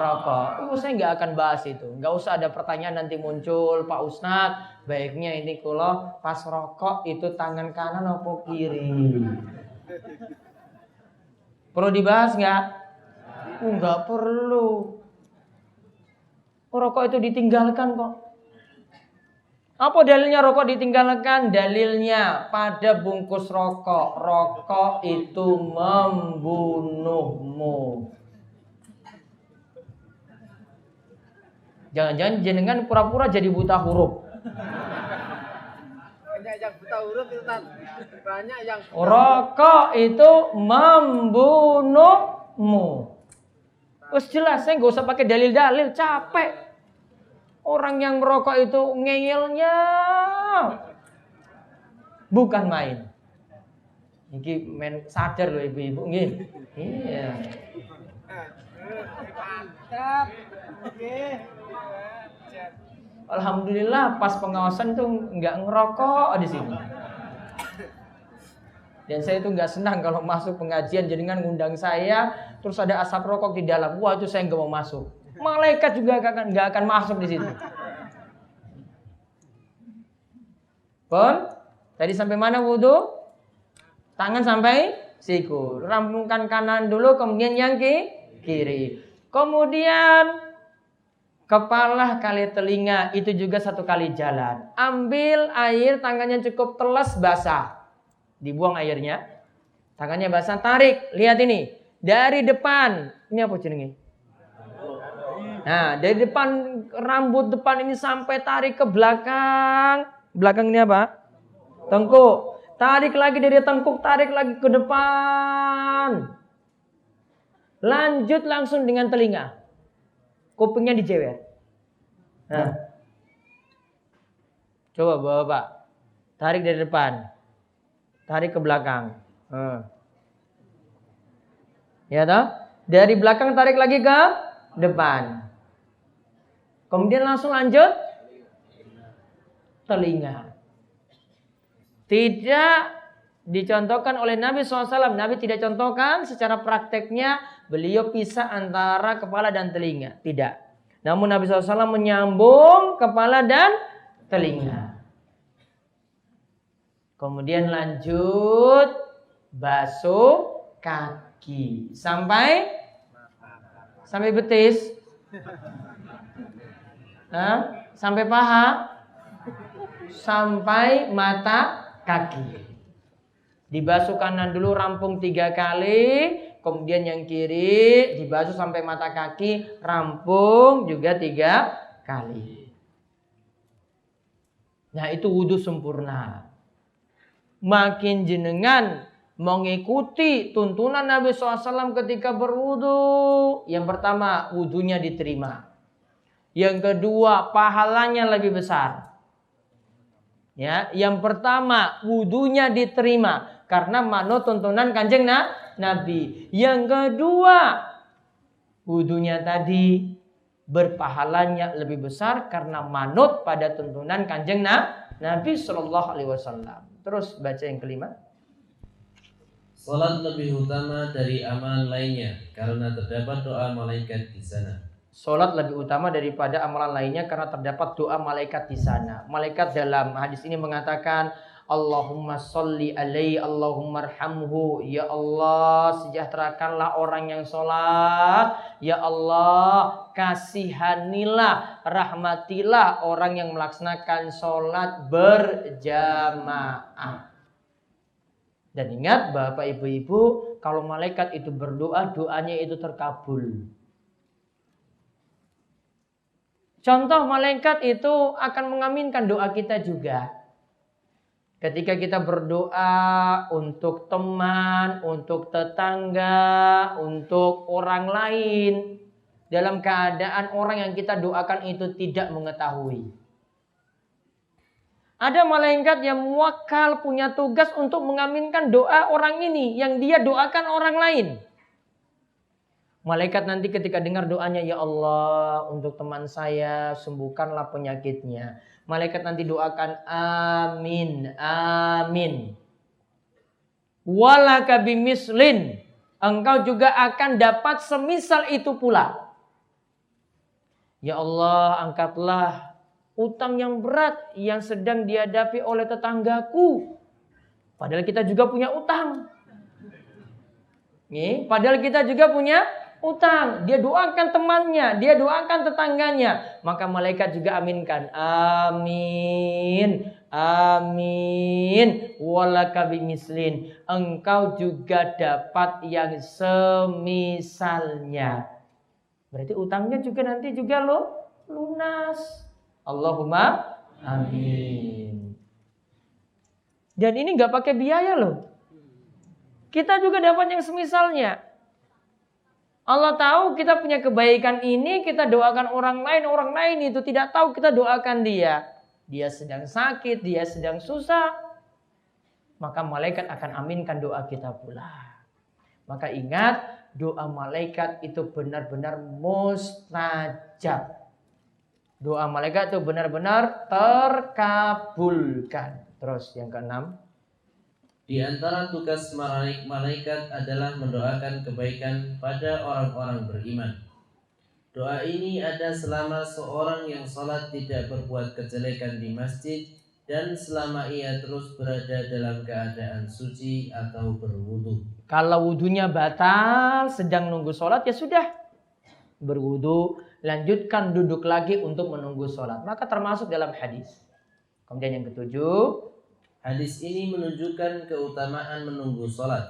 Rokok. Saya nggak akan bahas itu. Nggak usah ada pertanyaan nanti muncul, Pak Ustadz, baiknya ini kalau pas rokok itu tangan kanan apa kiri? Perlu dibahas nggak? Nggak perlu. Rokok itu ditinggalkan kok. Apa dalilnya rokok ditinggalkan? Dalilnya pada bungkus rokok. Rokok itu membunuhmu. Jangan-jangan jenengan pura-pura jadi buta huruf. Banyak yang buta huruf itu kan. Banyak yang Rokok itu membunuhmu. Wes jelas, saya nggak usah pakai dalil-dalil, capek. Orang yang merokok itu ngeyelnya bukan main. Ini men sadar loh ibu-ibu nggih. Iya. mantap. Oke. Alhamdulillah pas pengawasan tuh nggak ngerokok di sini. Dan saya itu nggak senang kalau masuk pengajian jenengan ngundang saya terus ada asap rokok di dalam. Wah itu saya nggak mau masuk. Malaikat juga nggak akan masuk di situ. Pun tadi sampai mana wudu? Tangan sampai siku. Rampungkan kanan dulu, kemudian yang kiri. Kemudian kepala kali telinga itu juga satu kali jalan. Ambil air, tangannya cukup teles basah. Dibuang airnya. Tangannya basah, tarik. Lihat ini. Dari depan. Ini apa jenenge? Nah, dari depan, rambut depan ini sampai tarik ke belakang. Belakang ini apa? Tengkuk. Tarik lagi dari tengkuk, tarik lagi ke depan. Lanjut langsung dengan telinga. Kupingnya dijewer. Nah. Coba Bapak. Tarik dari depan. Tarik ke belakang. Ya toh? Dari belakang tarik lagi ke depan. Kemudian langsung lanjut telinga. Tidak dicontohkan oleh Nabi SAW. Nabi tidak contohkan secara prakteknya beliau pisah antara kepala dan telinga. Tidak. Namun Nabi SAW menyambung kepala dan telinga. Kemudian lanjut basuh kaki. Sampai betis. Sampai paha. Sampai mata kaki. Dibasuh kanan dulu rampung 3 kali. Kemudian yang kiri dibasuh sampai mata kaki. Rampung juga 3 kali. Nah itu wudhu sempurna. Makin jenengan mengikuti tuntunan Nabi SAW ketika berwudhu. Yang pertama wudhunya diterima. Yang kedua pahalanya lebih besar. Ya, yang pertama wudhunya diterima karena manut tuntunan Kanjeng Nabi. Yang kedua wudhunya tadi berpahalanya lebih besar karena manut pada tuntunan Kanjeng Nabi Sallallahu Alaihi Wasallam. Terus baca yang kelima. Salat lebih utama dari amal lainnya karena terdapat doa malaikat di sana. Salat lebih utama daripada amalan lainnya karena terdapat doa malaikat di sana. Malaikat dalam hadis ini mengatakan, Allahumma sholli alaihi, Allahumma arhamhu. Ya Allah, sejahterakanlah orang yang sholat. Ya Allah, kasihanilah, rahmatilah orang yang melaksanakan sholat berjamaah. Dan ingat Bapak Ibu-ibu, kalau malaikat itu berdoa, doanya itu terkabul. Contoh malaikat itu akan mengaminkan doa kita juga. Ketika kita berdoa untuk teman, untuk tetangga, untuk orang lain, dalam keadaan orang yang kita doakan itu tidak mengetahui. Ada malaikat yang muwakkal, punya tugas untuk mengaminkan doa orang ini yang dia doakan orang lain. Malaikat nanti ketika dengar doanya, ya Allah, untuk teman saya sembuhkanlah penyakitnya. Malaikat nanti doakan, amin, amin. Walaka bimislin, engkau juga akan dapat semisal itu pula. Ya Allah, angkatlah utang yang berat yang sedang dihadapi oleh tetanggaku. Padahal kita juga punya utang. Nih, padahal kita juga punya utang. Dia doakan temannya, dia doakan tetangganya. Maka malaikat juga aminkan. Amin. Amin. Walaka bimislin. Engkau juga dapat yang semisalnya. Berarti utangnya juga nanti juga lunas. Allahumma amin. Dan ini nggak pakai biaya loh. Kita juga dapat yang semisalnya. Allah tahu kita punya kebaikan ini, kita doakan orang lain itu tidak tahu kita doakan dia. Dia sedang sakit, dia sedang susah. Maka malaikat akan aminkan doa kita pula. Maka ingat, doa malaikat itu benar-benar mustajab. Doa malaikat itu benar-benar terkabulkan. Terus yang keenam. Di antara tugas malaikat adalah mendoakan kebaikan pada orang-orang beriman. Doa ini ada selama seorang yang sholat tidak berbuat kejelekan di masjid dan selama ia terus berada dalam keadaan suci atau berwudu. Kalau wudunya batal, sedang nunggu sholat, ya sudah. Berwudu, lanjutkan duduk lagi untuk menunggu sholat. Maka termasuk dalam hadis. Kemudian yang ketujuh. Hadis ini menunjukkan keutamaan menunggu sholat.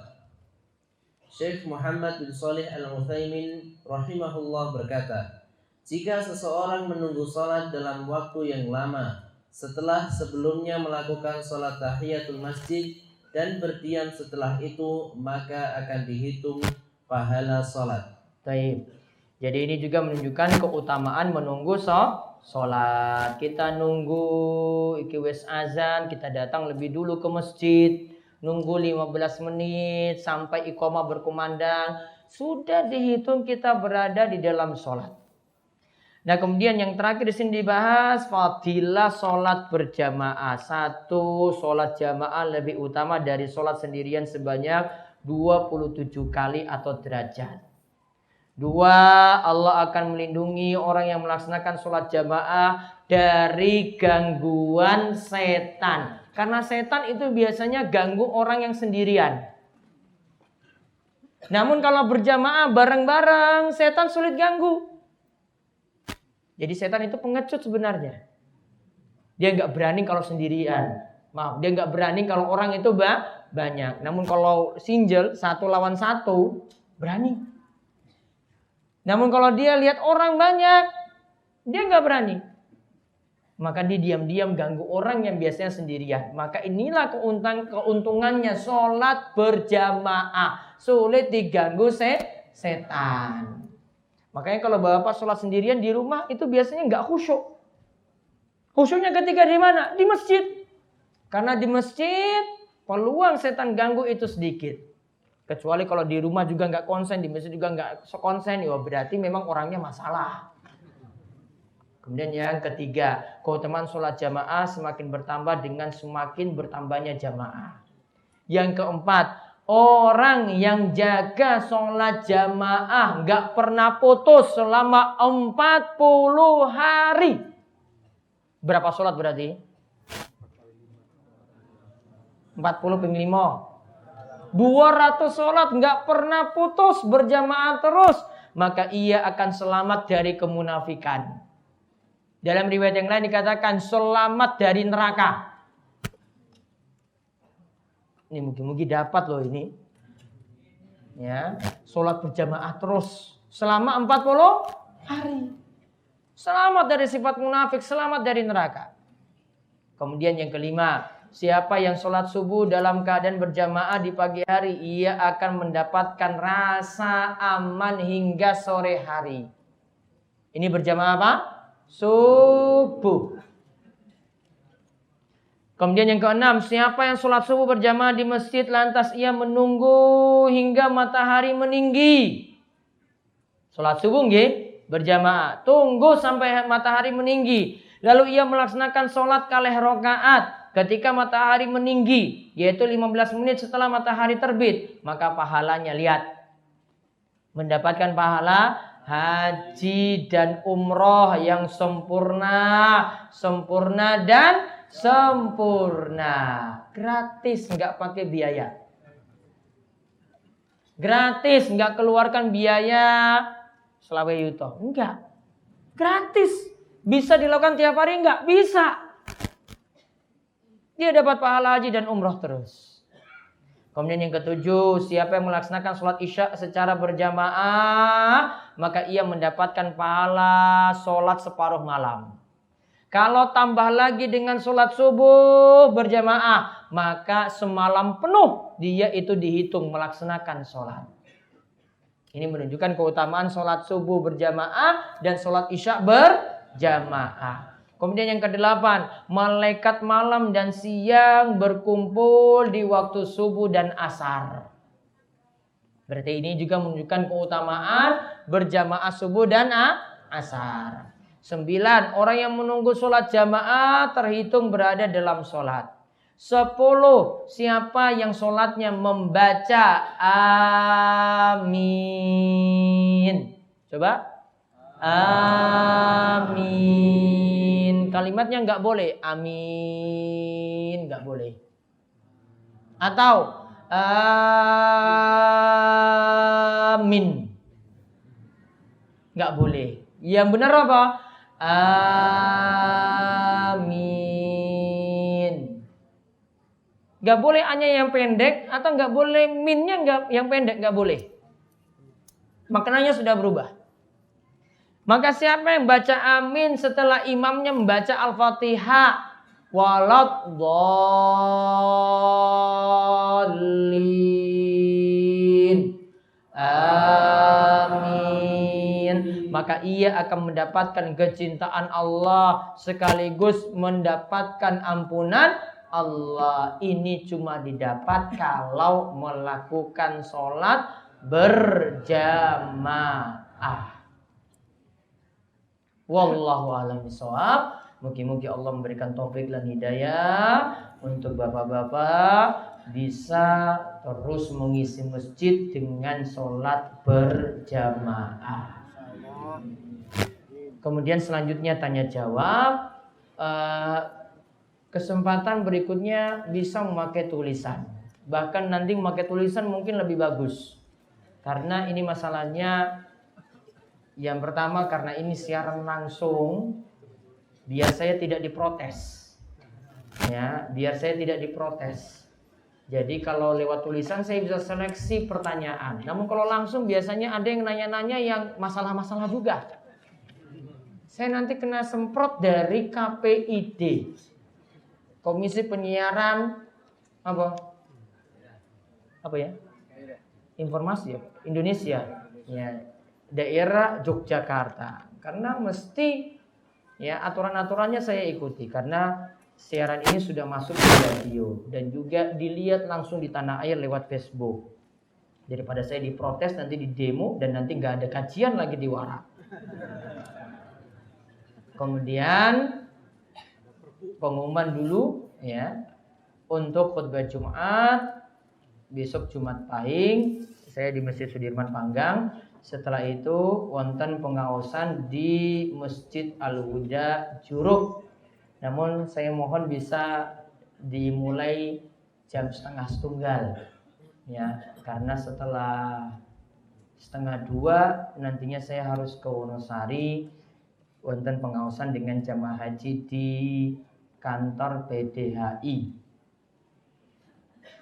Syekh Muhammad bin Shalih Al-Utsaimin rahimahullah berkata, jika seseorang menunggu sholat dalam waktu yang lama, setelah sebelumnya melakukan sholat tahiyatul masjid dan berdiam setelah itu, maka akan dihitung pahala sholat. Baik. Jadi ini juga menunjukkan keutamaan menunggu sholat. Kita nunggu iki wis azan, kita datang lebih dulu ke masjid, nunggu 15 menit sampai iqamah berkumandang, sudah dihitung kita berada di dalam sholat. Nah, kemudian yang terakhir di sini dibahas fadilah sholat berjamaah. Satu, sholat jamaah lebih utama dari sholat sendirian sebanyak 27 kali atau derajat. Dua, Allah akan melindungi orang yang melaksanakan sholat jamaah dari gangguan setan. Karena setan itu biasanya ganggu orang yang sendirian. Namun kalau berjamaah bareng-bareng, setan sulit ganggu. Jadi setan itu pengecut sebenarnya. Dia nggak berani kalau sendirian. Maaf, dia nggak berani kalau orang itu banyak. Namun kalau single, 1 lawan 1, berani. Namun kalau dia lihat orang banyak, dia nggak berani. Maka dia diam-diam ganggu orang yang biasanya sendirian. Maka inilah keuntungannya sholat berjamaah. Sulit diganggu setan. Makanya kalau bapak sholat sendirian di rumah itu biasanya nggak khusyuk. Khusyuknya ketika di mana? Di masjid. Karena di masjid peluang setan ganggu itu sedikit. Kecuali kalau di rumah juga nggak konsen, di masjid juga nggak konsen, ya berarti memang orangnya masalah. Kemudian yang ketiga, keutamaan sholat jamaah semakin bertambah dengan semakin bertambahnya jamaah. Yang keempat, orang yang jaga sholat jamaah nggak pernah putus selama 40 hari. Berapa sholat berarti? 40 ping 5. 200 sholat nggak pernah putus, berjamaah terus, maka ia akan selamat dari kemunafikan. Dalam riwayat yang lain dikatakan selamat dari neraka. Ini mungkin dapat loh ini. Ya, sholat berjamaah terus selama 40 hari. Selamat dari sifat munafik, selamat dari neraka. Kemudian yang kelima, siapa yang sholat subuh dalam keadaan berjamaah di pagi hari, ia akan mendapatkan rasa aman hingga sore hari. Ini berjamaah apa? Subuh. Kemudian yang keenam, siapa yang sholat subuh berjamaah di masjid lantas ia menunggu hingga matahari meninggi. Sholat subuh nggih, berjamaah, tunggu sampai matahari meninggi. Lalu ia melaksanakan sholat kalih rokaat ketika matahari meninggi, yaitu 15 menit setelah matahari terbit. Maka pahalanya, lihat, mendapatkan pahala haji dan umroh yang sempurna dan sempurna. Gratis, nggak pakai biaya. Gratis, nggak keluarkan biaya selawe yuto. Enggak. Gratis. Bisa dilakukan tiap hari? Enggak. Bisa. Dia dapat pahala haji dan umroh terus. Kemudian yang ketujuh, siapa yang melaksanakan sholat isya secara berjamaah, maka ia mendapatkan pahala sholat separuh malam. Kalau tambah lagi dengan sholat subuh berjamaah, maka semalam penuh dia itu dihitung melaksanakan sholat. Ini menunjukkan keutamaan sholat subuh berjamaah dan sholat isya berjamaah. Kemudian yang kedelapan, malaikat malam dan siang berkumpul di waktu subuh dan asar. Berarti ini juga menunjukkan keutamaan berjamaah subuh dan asar. 9, orang yang menunggu sholat jamaah terhitung berada dalam sholat. 10, siapa yang sholatnya membaca amin. Coba. Amin. Kalimatnya nggak boleh. Amin. Nggak boleh. Atau amin. Nggak boleh. Yang benar apa? Amin. Gak boleh hanya yang pendek atau gak boleh minnya yang pendek, gak boleh. Maknanya sudah berubah. Maka siapa yang baca amin setelah imamnya membaca Al-Fatihah, waladhdallin, amin, maka ia akan mendapatkan kecintaan Allah sekaligus mendapatkan ampunan Allah. Ini cuma didapat kalau melakukan sholat berjamaah. Wallahu a'lam bishawab. Mungkin Allah memberikan taufik dan hidayah untuk bapak-bapak bisa terus mengisi masjid dengan sholat berjamaah. Kemudian selanjutnya tanya jawab. Kesempatan berikutnya bisa memakai tulisan. Bahkan nanti memakai tulisan mungkin lebih bagus. Karena ini masalahnya, yang pertama karena ini siaran langsung, biar saya tidak diprotes. Ya, biar saya tidak diprotes. Jadi kalau lewat tulisan saya bisa seleksi pertanyaan. Namun kalau langsung biasanya ada yang nanya-nanya yang masalah-masalah juga. Saya nanti kena semprot dari KPID. Komisi Penyiaran apa ya? Informasi ya, Indonesia. Ya, daerah Yogyakarta. Karena mesti ya aturan-aturannya saya ikuti karena siaran ini sudah masuk ke radio dan juga dilihat langsung di tanah air lewat Facebook. Daripada saya diprotes nanti di demo dan nanti nggak ada kajian lagi di Wara. Kemudian pengumuman dulu ya untuk khutbah Jumat besok Jumat Pahing saya di Masjid Sudirman Panggang. Setelah itu wonten pengaosan di Masjid Al-Huda Juruk. Namun saya mohon bisa dimulai jam 1:30 ya, karena setelah 1:30 nantinya saya harus ke Wonosari wonten pengaosan dengan jamaah haji di kantor PDHI.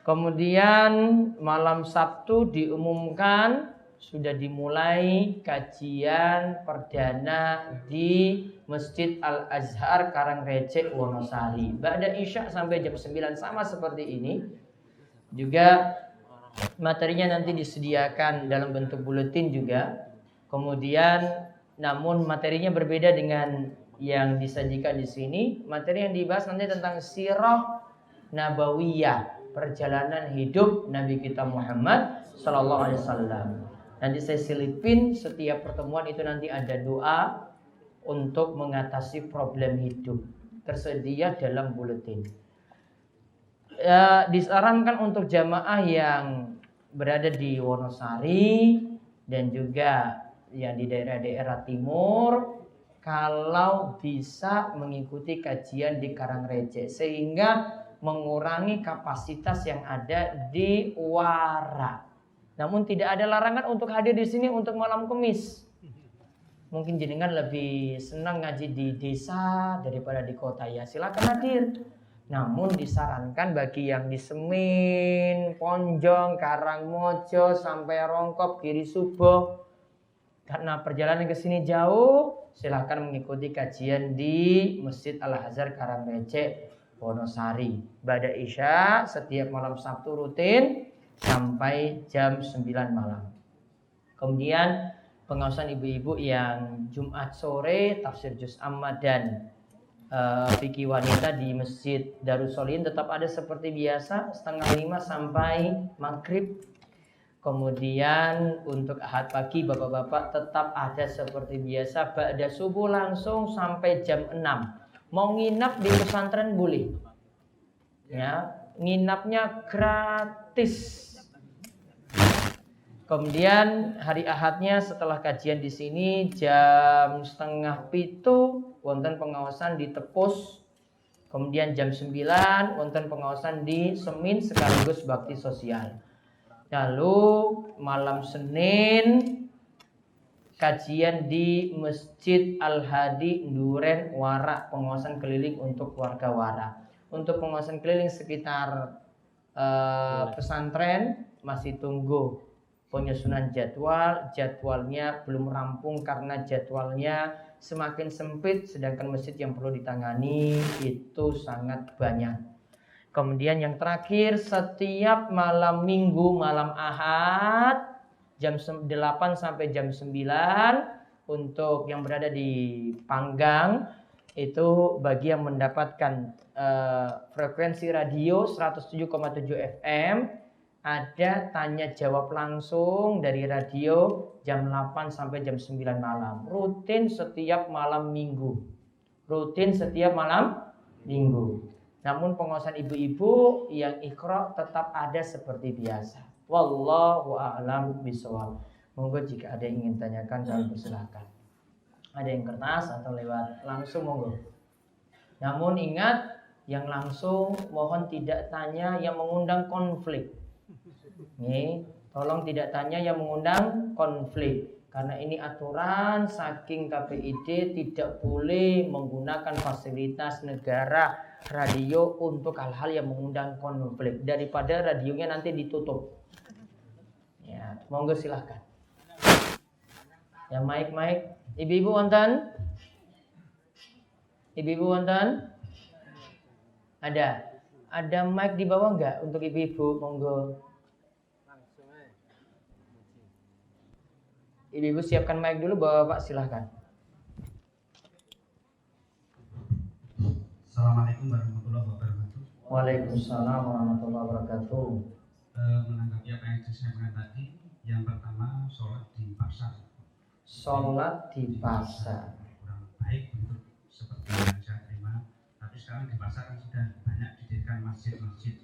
Kemudian malam Sabtu diumumkan sudah dimulai kajian perdana di Masjid Al-Azhar Karangrecek Wonosari. Ba'da Isya sampai jam 9 sama seperti ini. Juga materinya nanti disediakan dalam bentuk buletin juga. Kemudian namun materinya berbeda dengan yang disajikan di sini. Materi yang dibahas nanti tentang sirah nabawiyah, perjalanan hidup Nabi kita Muhammad sallallahu alaihi wasallam. Nanti saya selipin setiap pertemuan itu nanti ada doa untuk mengatasi problem hidup. Tersedia dalam buletin. Disarankan untuk jamaah yang berada di Wonosari dan juga yang di daerah-daerah timur, kalau bisa mengikuti kajian di Karangrecek sehingga mengurangi kapasitas yang ada di Wara. Namun tidak ada larangan untuk hadir di sini untuk malam Kemis. Mungkin jenengan lebih senang ngaji di desa daripada di kota, ya silakan hadir. Namun disarankan bagi yang di Semin, Ponjong, Karangmojo sampai Rongkop, Kiri Subo, karena perjalanan ke sini jauh, silakan mengikuti kajian di Masjid Al-Azhar Karangrecek Wonosari. Ba'da Isya setiap malam Sabtu rutin sampai jam 9 malam. Kemudian pengawasan ibu-ibu yang Jumat sore tafsir juz amma dan fikih wanita di Masjid Darussolihin tetap ada seperti biasa 4:30 sampai maghrib. Kemudian untuk Ahad pagi bapak-bapak tetap ada seperti biasa ba'da subuh langsung sampai jam 6. Mau nginap di pesantren boleh. Ya, nginapnya gratis. Kemudian hari Ahadnya setelah kajian di sini jam 6:30 wonten pengawasan di Tepus. Kemudian jam 9 wonten pengawasan di Semin sekaligus bakti sosial. Lalu malam Senin kajian di Masjid Al-Hadi Duren Wara, pengawasan keliling untuk warga Wara. Untuk pengawasan keliling sekitar pesantren masih tunggu penyusunan jadwalnya belum rampung karena jadwalnya semakin sempit, sedangkan masjid yang perlu ditangani itu sangat banyak. Kemudian yang terakhir, setiap malam Minggu, malam Ahad jam 8 sampai jam 9 untuk yang berada di Panggang itu bagi yang mendapatkan frekuensi radio 107,7 FM ada tanya jawab langsung dari radio jam 8 sampai jam 9 malam. Rutin setiap malam Minggu. Namun pengawasan ibu-ibu yang Iqra tetap ada seperti biasa. Wallahu a'lam bishawab. Monggo jika ada yang ingin tanyakan kami persilakan. Ada yang kertas atau lewat langsung monggo. Namun ingat yang langsung mohon tidak tanya yang mengundang konflik. Nih, tolong tidak tanya yang mengundang konflik. Karena ini aturan saking KPID tidak boleh menggunakan fasilitas negara radio untuk hal-hal yang mengundang konflik. Daripada radionya nanti ditutup. Ya, monggo silahkan. Ya, mic. Ibu-ibu wonten? Ada mic di bawah enggak untuk ibu-ibu? Monggo. Ibu-ibu siapkan mic dulu, Bapak silahkan. Assalamualaikum warahmatullahi wabarakatuh. Waalaikumsalam warahmatullahi wabarakatuh. Menanggapi apa yang disampaikan tadi, yang pertama sholat di pasar. Kurang baik bentuk seperti yang saya terima. Tapi sekarang di pasar kan sudah banyak didirikan masjid-masjid.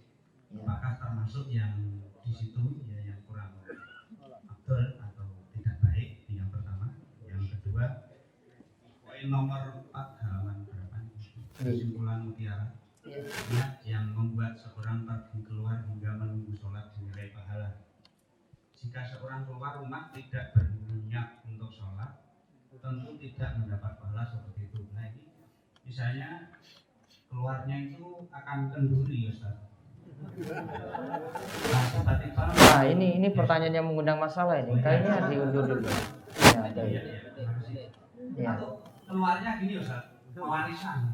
apakah termasuk yang di situ ya yang kurang afdol atau tidak baik? Yang pertama. Yang kedua, poin nomor 4 halaman berapa? Kesimpulan mutiara. Niat yang membuat seorang pergi keluar hingga menunggu sholat dinilai pahala. Jika seorang keluar rumah tidak berniat untuk sholat, tentu tidak mendapat pahala seperti itu. Nah ini misalnya keluarnya itu akan kenduri, Ustaz. Nah, tiba-tiba. Nah, ini pertanyaan yang mengundang masalah ini. Kayaknya diundur dulu. Ya, ada. Ya. Atau keluarnya gini, Ustaz. Warisan.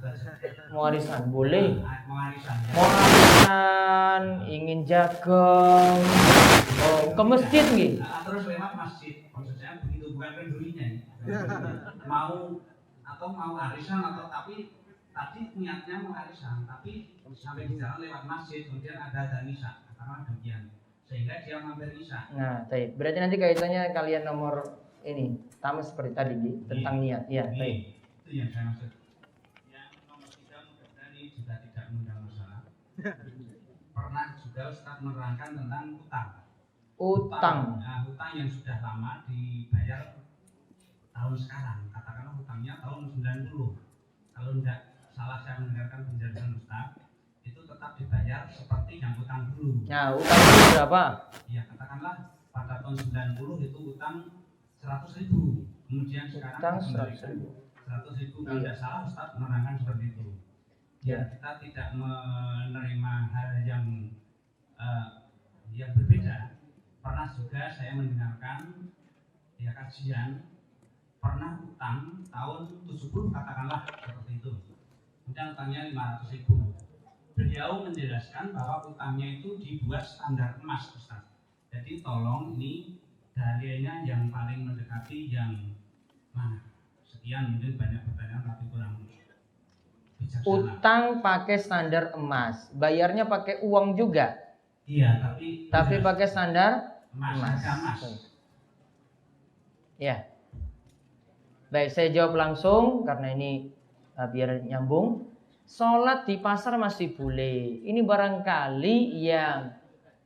Warisan boleh. Warisan. Warisan, ingin jagung, ke masjid nih. Terus lewat masjid. Maksudnya begitu bukan kendurinya. Mau warisan atau tapi tadi niatnya mau warisan, tapi sampai di jalan lewat masjid kemudian ada isya karena demikian sehingga dia mampir isya. Nah, baik. Berarti nanti kaitannya kalian nomor ini sama seperti tadi tentang niat. Ya, baik. Itu yang saya maksud. Yang nomor 3 mudah-mudahan ini juga tidak mengundang masalah. Pernah juga Ustaz menerangkan tentang utang. Nah, hutang yang sudah lama dibayar tahun sekarang. Katakanlah hutangnya tahun 90. Kalau tidak salah saya mendengarkan penjelasan Ustaz, itu tetap dibayar seperti yang utang dulu. Nah, utang itu berapa? Ya, katakanlah pada tahun 90 itu utang 100.000. Kemudian sekarang Utang 100.000. 100.000 kalau tidak salah Ustaz menerangkan seperti itu. Ya, kita tidak menerima hal yang berbeda. Pernah juga saya mendengarkan ya kajian pernah utang tahun 70 katakanlah seperti itu. Kemudian utangnya 500.000. Beliau menjelaskan bahwa utangnya itu dibuat standar emas, Ustaz. Jadi tolong ini dalilnya yang paling mendekati yang mana? Sekian, mungkin banyak pertanyaan tapi kurang bijaksana. Utang pakai standar emas, bayarnya pakai uang juga. Iya, tapi pakai standar emas. Ya. Baik, saya jawab langsung karena ini biar nyambung. Sholat di pasar masih boleh. Ini barangkali yang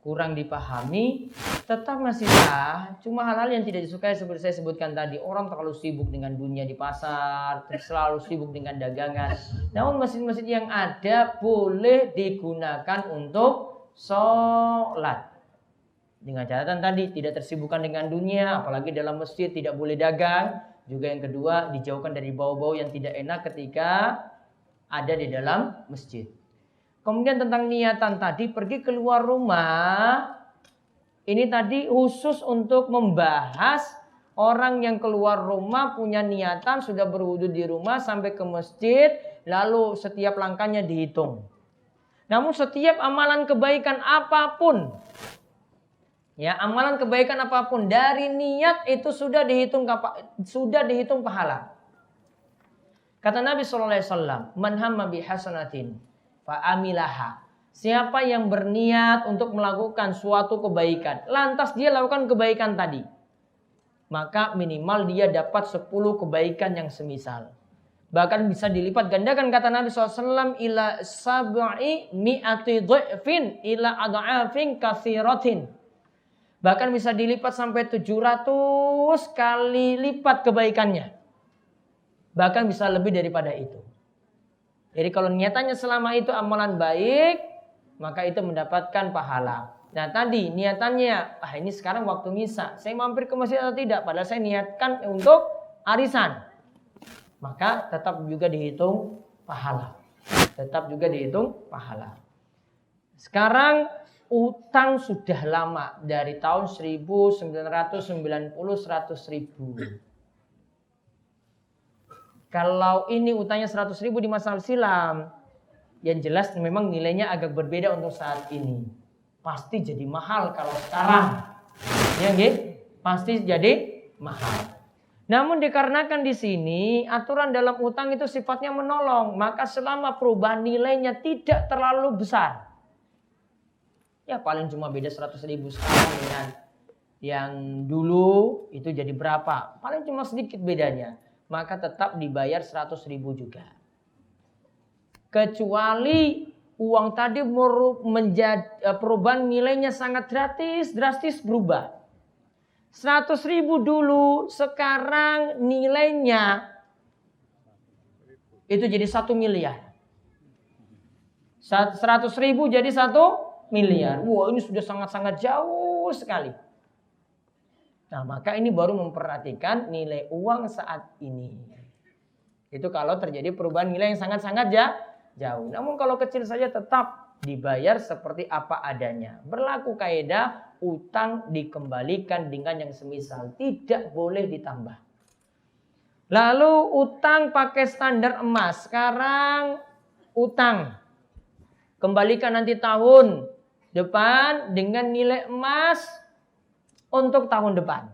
kurang dipahami, tetap masih sah. Cuma hal-hal yang tidak disukai seperti saya sebutkan tadi. Orang terlalu sibuk dengan dunia di pasar, selalu sibuk dengan dagangan. Namun masjid-masjid yang ada boleh digunakan untuk sholat. Dengan catatan tadi tidak tersibukkan dengan dunia, apalagi dalam masjid tidak boleh dagang. Juga yang kedua dijauhkan dari bau-bau yang tidak enak ketika ada di dalam masjid. Kemudian tentang niatan tadi pergi keluar rumah. Ini tadi khusus untuk membahas orang yang keluar rumah punya niatan sudah berwudu di rumah sampai ke masjid. Lalu setiap langkahnya dihitung. Namun setiap amalan kebaikan apapun. Ya, amalan kebaikan apapun dari niat itu sudah dihitung pahala. Kata Nabi SAW, man hamma bihasanatin fa'amilaha. Siapa yang berniat untuk melakukan suatu kebaikan, lantas dia lakukan kebaikan tadi, maka minimal dia dapat 10 kebaikan yang semisal. Bahkan bisa dilipat gandakan kata Nabi SAW, ila sab'i mi'ati dhu'fin ila ad'afin katsiratin. Bahkan bisa dilipat sampai 700 kali lipat kebaikannya. Bahkan bisa lebih daripada itu. Jadi kalau niatannya selama itu amalan baik, maka itu mendapatkan pahala. Nah tadi niatannya, ini sekarang waktu misa, saya mampir ke masjid atau tidak? Padahal saya niatkan untuk arisan. Maka tetap juga dihitung pahala. Tetap juga dihitung pahala. Sekarang utang sudah lama. Dari tahun 1990 100.000. Kalau ini utangnya 100.000 di masa silam, yang jelas memang nilainya agak berbeda untuk saat ini. Pasti jadi mahal kalau sekarang. Ya nggih? Pasti jadi mahal. Namun dikarenakan di sini aturan dalam utang itu sifatnya menolong, maka selama perubahan nilainya tidak terlalu besar. Ya paling cuma beda 100.000 sekarang dengan yang dulu itu jadi berapa? Paling cuma sedikit bedanya. Maka tetap dibayar 100.000 juga. Kecuali uang tadi menjadi perubahan nilainya sangat drastis berubah. 100.000 dulu, sekarang nilainya itu jadi 1 miliar. 100.000 jadi 1 miliar. Wah, ini sudah sangat-sangat jauh sekali. Nah, maka ini baru memperhatikan nilai uang saat ini. Itu kalau terjadi perubahan nilai yang sangat-sangat jauh. Namun kalau kecil saja tetap dibayar seperti apa adanya. Berlaku kaidah utang dikembalikan dengan yang semisal, tidak boleh ditambah. Lalu utang pakai standar emas. Sekarang utang kembalikan nanti tahun depan dengan nilai emas untuk tahun depan.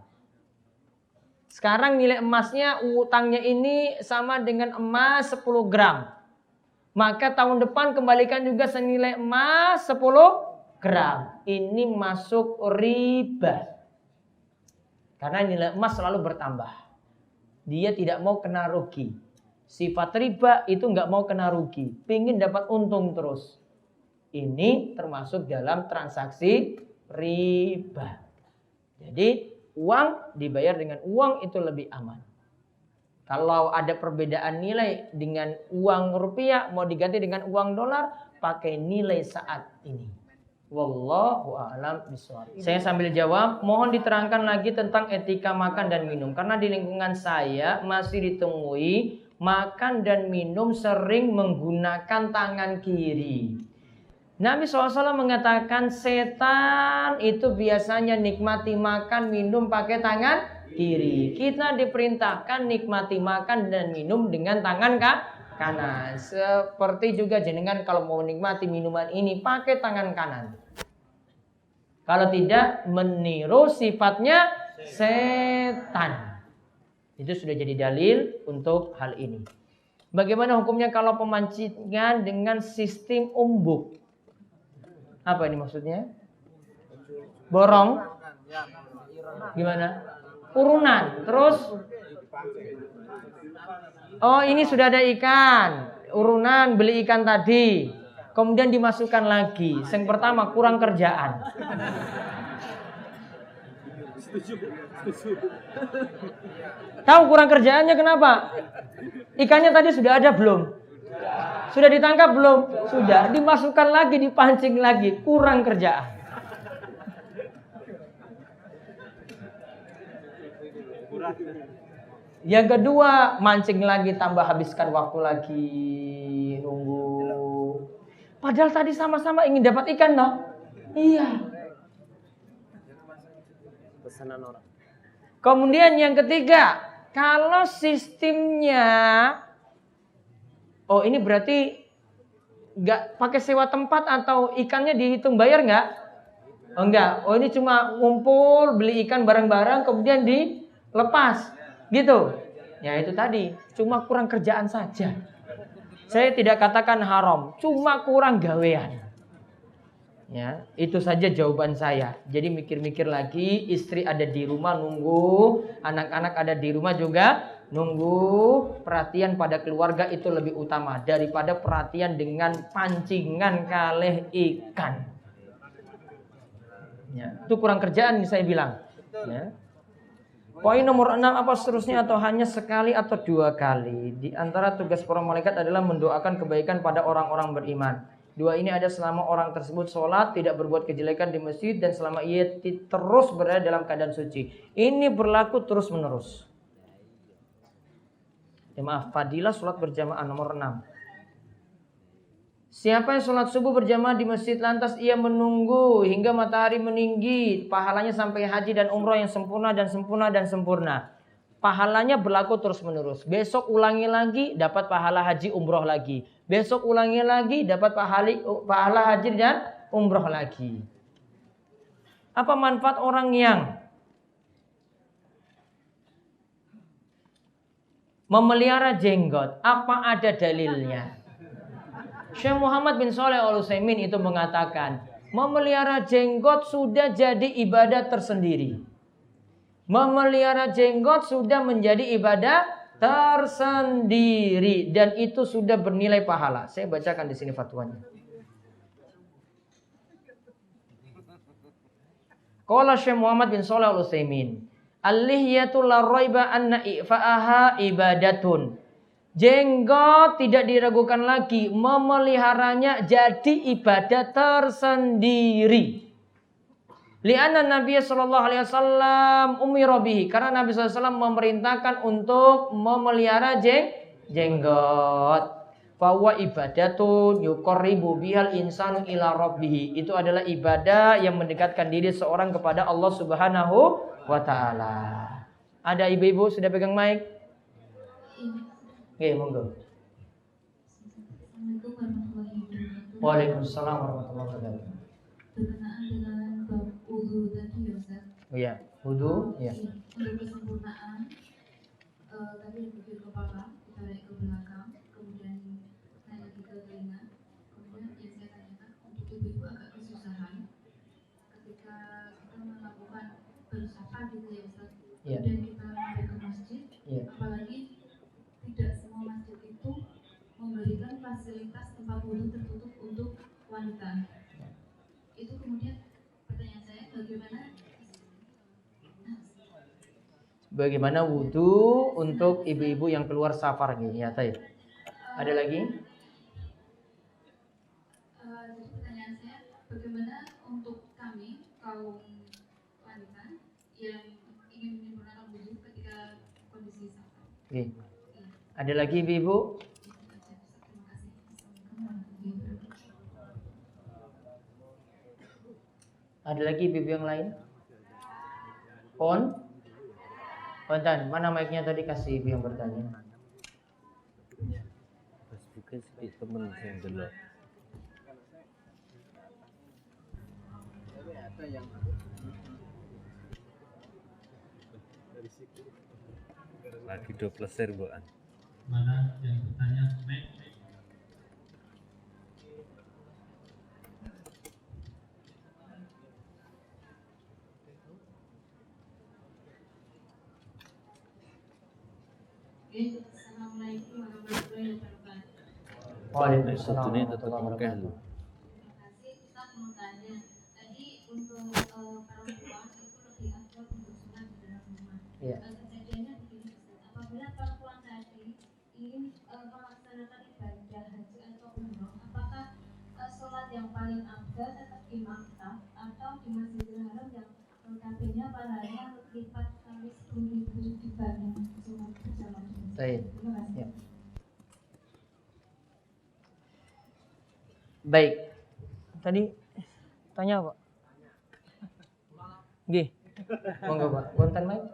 Sekarang nilai emasnya, utangnya ini sama dengan emas 10 gram. Maka tahun depan kembalikan juga senilai emas 10 gram. Ini masuk riba. Karena nilai emas selalu bertambah. Dia tidak mau kena rugi. Sifat riba itu nggak mau kena rugi. Pingin dapat untung terus. Ini termasuk dalam transaksi riba. Jadi uang dibayar dengan uang itu lebih aman. Kalau ada perbedaan nilai dengan uang rupiah mau diganti dengan uang dolar, pakai nilai saat ini. Wallahu a'lam bishawab. Saya sambil jawab, mohon diterangkan lagi tentang etika makan dan minum. Karena di lingkungan saya masih ditemui makan dan minum sering menggunakan tangan kiri. Nabi SAW mengatakan setan itu biasanya nikmati makan minum pakai tangan kiri. Kita diperintahkan nikmati makan dan minum dengan tangan kanan. Seperti juga jenengan kalau mau nikmati minuman ini pakai tangan kanan. Kalau tidak meniru sifatnya setan. Itu sudah jadi dalil untuk hal ini. Bagaimana hukumnya kalau pemancingan dengan sistem umbuk? Apa ini maksudnya? Borong? Gimana? Urunan. Terus? Oh, ini sudah ada ikan. Urunan beli ikan tadi. Kemudian dimasukkan lagi. Yang pertama kurang kerjaan. Tahu kurang kerjaannya kenapa? Ikannya tadi sudah ada belum? Sudah ditangkap belum? Sudah. Dimasukkan lagi, dipancing lagi. Kurang kerjaan. Yang kedua, mancing lagi, tambah habiskan waktu lagi. Nunggu. Padahal tadi sama-sama ingin dapat ikan, no? Iya. Pesanan orang. Kemudian yang ketiga, kalau sistemnya, oh ini berarti nggak pakai sewa tempat atau ikannya dihitung bayar nggak? Oh enggak, oh ini cuma ngumpul beli ikan bareng-bareng kemudian dilepas, gitu. Ya itu tadi, cuma kurang kerjaan saja. Saya tidak katakan haram, cuma kurang gawean. Ya, itu saja jawaban saya. Jadi mikir-mikir lagi, istri ada di rumah nunggu, anak-anak ada di rumah juga nunggu. Perhatian pada keluarga itu lebih utama daripada perhatian dengan pancingan kalih ikan. Ya, itu kurang kerjaan saya bilang. Ya. Poin nomor 6, apa seterusnya atau hanya sekali atau 2 kali? Di antara tugas para malaikat adalah mendoakan kebaikan pada orang-orang beriman. 2 ini ada selama orang tersebut sholat, tidak berbuat kejelekan di masjid, dan selama ia terus berada dalam keadaan suci. Ini berlaku terus menerus. Fadilah sholat berjamaah nomor 6. Siapa yang sholat subuh berjamaah di masjid lantas ia menunggu hingga matahari meninggi, pahalanya sampai haji dan umroh yang sempurna dan sempurna dan sempurna. Pahalanya berlaku terus menerus. Besok ulangi lagi dapat pahala haji umroh lagi. Besok ulangi lagi dapat pahala haji dan umroh lagi. Apa manfaat orang yang memelihara jenggot? Apa ada dalilnya? Syekh Muhammad bin Shalih Al-Utsaimin itu mengatakan, memelihara jenggot sudah jadi ibadah tersendiri. Memelihara jenggot sudah menjadi ibadah tersendiri dan itu sudah bernilai pahala. Saya bacakan di sini fatwanya. Qala Syekh Muhammad bin Shalih Al-Utsaimin, al-lihyatu la raiba anna ifa'aha ibadatun. Jenggot tidak diragukan lagi, memeliharanya jadi ibadah tersendiri. Li'anna Nabi sallallahu alaihi wasallam umira bihi, karena Nabi sallallahu alaihi wasallam memerintahkan untuk memelihara jenggot. Bahwa ibadatun yuqarribu bihal insanu ila rabbih. Itu adalah ibadah yang mendekatkan diri seorang kepada Allah Subhanahu wa taala. Ada ibu-ibu sudah pegang mic? Oke, monggo. Assalamualaikum warahmatullahi wabarakatuh. Waalaikumsalam warahmatullahi wabarakatuh. Berkenaan dengan bab wudu tadi ya Ustaz. Iya, wudu, ya. Untuk kesempurnaan tadi yang bagian kepala kita naik ke belakang, kemudian naik lagi ke telinga. Kemudian yang saya tanyakan untuk ibu-ibu agak kesusahan ketika kita melakukan bersapa gitu ya Ustaz. Iya. Kemudian kita sampai ke masjid, Iya. apalagi tidak semua masjid itu memberikan fasilitas tempat wudu tertutup untuk wanita. Itu kemudian pertanyaan saya bagaimana wudu untuk ibu-ibu yang keluar safar gitu ya, Taib. Ada lagi? Jadi pertanyaan saya, bagaimana untuk kami kaum wanita yang ingin menyempurnakan wudu ketika kondisi safar? Oke. Ada lagi ibu-ibu? Ada lagi ibu yang lain? Pontan, mana mic-nya tadi, kasih ibu yang bertanya. Facebooknya sedikit temen yang dulu. Lagi 12 serbuan. Mana yang bertanya? Mic. Assalamualaikum warahmatullahi wabarakatuh. Waalaikumsalam Ini tetap mungkin lu. Terima kasih. Kita mau tanya, tadi untuk perempuan itu lebih afdal untuk sholat di dalam rumah. Iya. Kejadiannya begini, Ustaz. Apabila perempuan tadi ingin melaksanakan ibadah haji atau umroh, apakah sholat yang paling afdal tetap di Makkah atau di Masjidil Haram yang notabene pahalanya lipat kali 10.000 dibanding sholat berjamaah? Baik. Terima kasih. Ya. Baik. Tadi tanya apa? Gih. Monggo, Pak. Konten mic.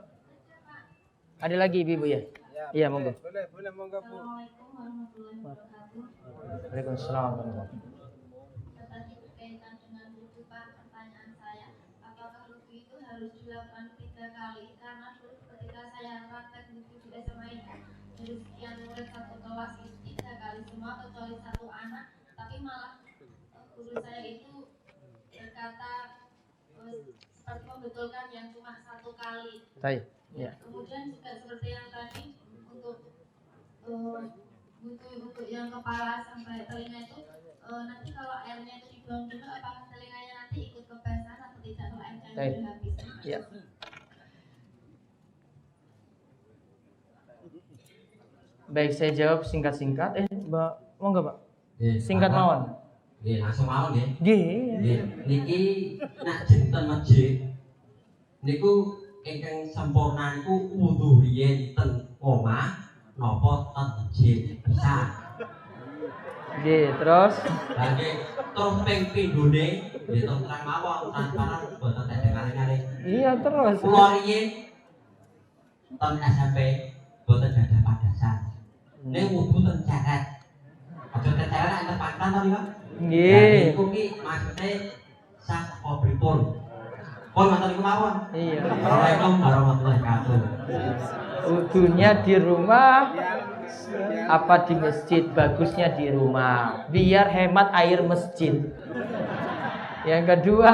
Ada lagi ibu ya? Iya, monggo. Boleh monggo Bu. Assalamualaikum warahmatullahi wabarakatuh. Waalaikumsalam warahmatullahi wabarakatuh. Tadi berkaitan dengan wudu, Pak, pertanyaan saya, apakah wudu itu harus dilakukan 3 kali? Karena dulu ketika saya praktek wudu di SMA ini, dari sekian murid satu kelas itu 3 kali semua kecuali 1 anak, tapi malah guru saya itu berkata seperti membetulkan yang cuma 1 kali. Baik. Ya. Kemudian juga seperti yang tadi untuk untuk yang kepala sampai telinga itu, nanti kalau airnya itu dibuang dulu, apakah telinganya nanti ikut kepesan atau tidak kalau airnya Baik. sudah habis? Ya. Baik, saya jawab singkat-singkat. Mbak, monggo, Pak. Singkat mawon. Nggih, langsung mawon nggih. Nggih. Nggih, niki nek jinten masjid niku ingkang sampurna niku wudu riyen ten omah napa ten masjid bisa. Nggih, terus Lah nggih, terus ping pindhone nggih terang mawon transparan boten ada ngaring-ngaring. iya terus. Kula riyen ten SMP boten ada padasan. Nek wudu ten ceret. Aja ten ceret enten pantan to niku. Nggih. Niku ki maksude sah apa pripun? Pun matur niku mawon. Iya. Assalamualaikum warahmatullahi wabarakatuh. Wudunya di rumah apa di masjid? Bagusnya di rumah, biar hemat air masjid. Yang kedua,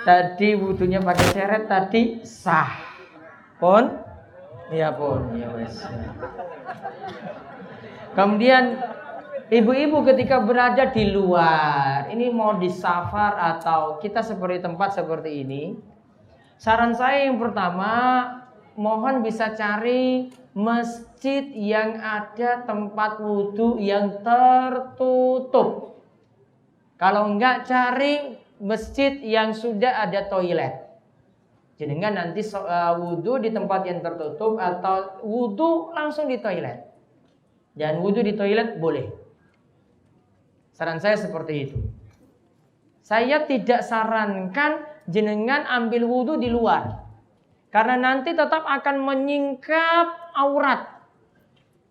tadi wudunya pakai ceret tadi sah. Pun? Iya pun, ya wes. Kemudian Ibu-ibu ketika berada di luar, ini mau di safar atau kita seperti tempat seperti ini, saran saya yang pertama, mohon bisa cari masjid yang ada tempat wudhu yang tertutup. Kalau enggak, cari masjid yang sudah ada toilet. Jadi nanti wudhu di tempat yang tertutup atau wudhu langsung di toilet. Dan wudhu di toilet boleh. Saran saya seperti itu. Saya tidak sarankan jenengan ambil wudhu di luar. Karena nanti tetap akan menyingkap aurat.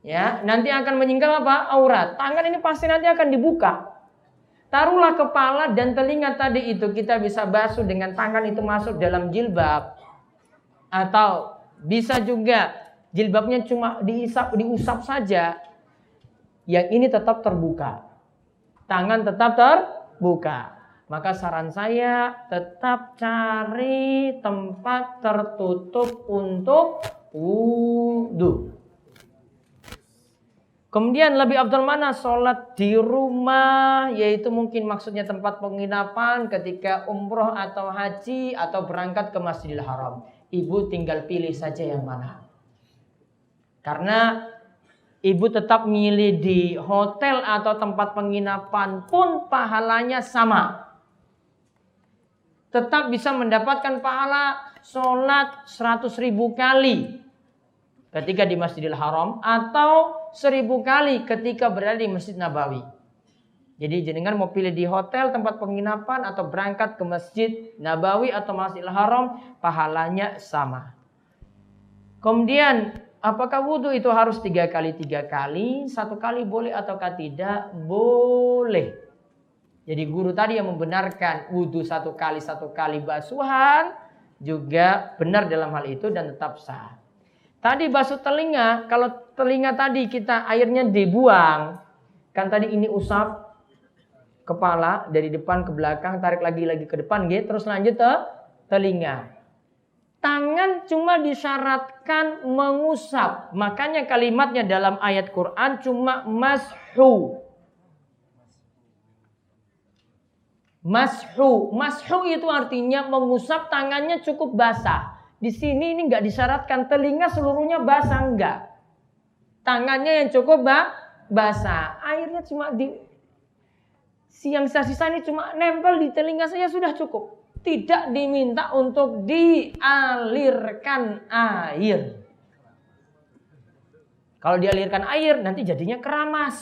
Ya, nanti akan menyingkap apa? Aurat. Tangan ini pasti nanti akan dibuka. Taruhlah kepala dan telinga tadi itu kita bisa basuh dengan tangan itu masuk dalam jilbab. Atau bisa juga jilbabnya cuma diusap saja. Yang ini tetap terbuka. Tangan tetap terbuka. Maka saran saya tetap cari tempat tertutup untuk wudhu. Kemudian lebih afdal mana? Sholat di rumah, yaitu mungkin maksudnya tempat penginapan ketika umroh atau haji atau berangkat ke Masjidil Haram. Ibu tinggal pilih saja yang mana. Karena ibu tetap milih di hotel atau tempat penginapan pun pahalanya sama. Tetap bisa mendapatkan pahala sholat 100.000 kali ketika di Masjidil Haram atau 1000 kali ketika berada di Masjid Nabawi. Jadi jenengan mau pilih di hotel tempat penginapan atau berangkat ke Masjid Nabawi atau Masjidil Haram, pahalanya sama. Kemudian apakah wudhu itu harus 3 kali 3 kali? 1 kali boleh ataukah tidak? Boleh. Jadi guru tadi yang membenarkan wudhu 1 kali basuhan juga benar dalam hal itu dan tetap sah. Tadi basuh telinga, kalau telinga tadi kita airnya dibuang, kan tadi ini usap kepala dari depan ke belakang, tarik lagi ke depan, gitu, terus lanjut ke telinga. Tangan cuma disyaratkan mengusap. Makanya kalimatnya dalam ayat Quran cuma mashu. Mashu. Mashu itu artinya mengusap, tangannya cukup basah. Di sini ini nggak disyaratkan telinga seluruhnya basah, enggak. Tangannya yang cukup basah. Airnya cuma yang sisa-sisa ini cuma nempel di telinga saja sudah cukup. Tidak diminta untuk dialirkan air. Kalau dialirkan air nanti jadinya keramas.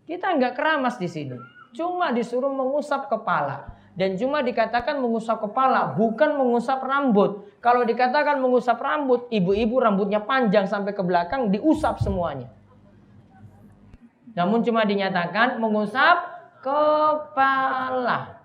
Kita nggak keramas di sini. Cuma disuruh mengusap kepala. Dan cuma dikatakan mengusap kepala, bukan mengusap rambut. Kalau dikatakan mengusap rambut, ibu-ibu rambutnya panjang sampai ke belakang, diusap semuanya. Namun cuma dinyatakan mengusap kepala.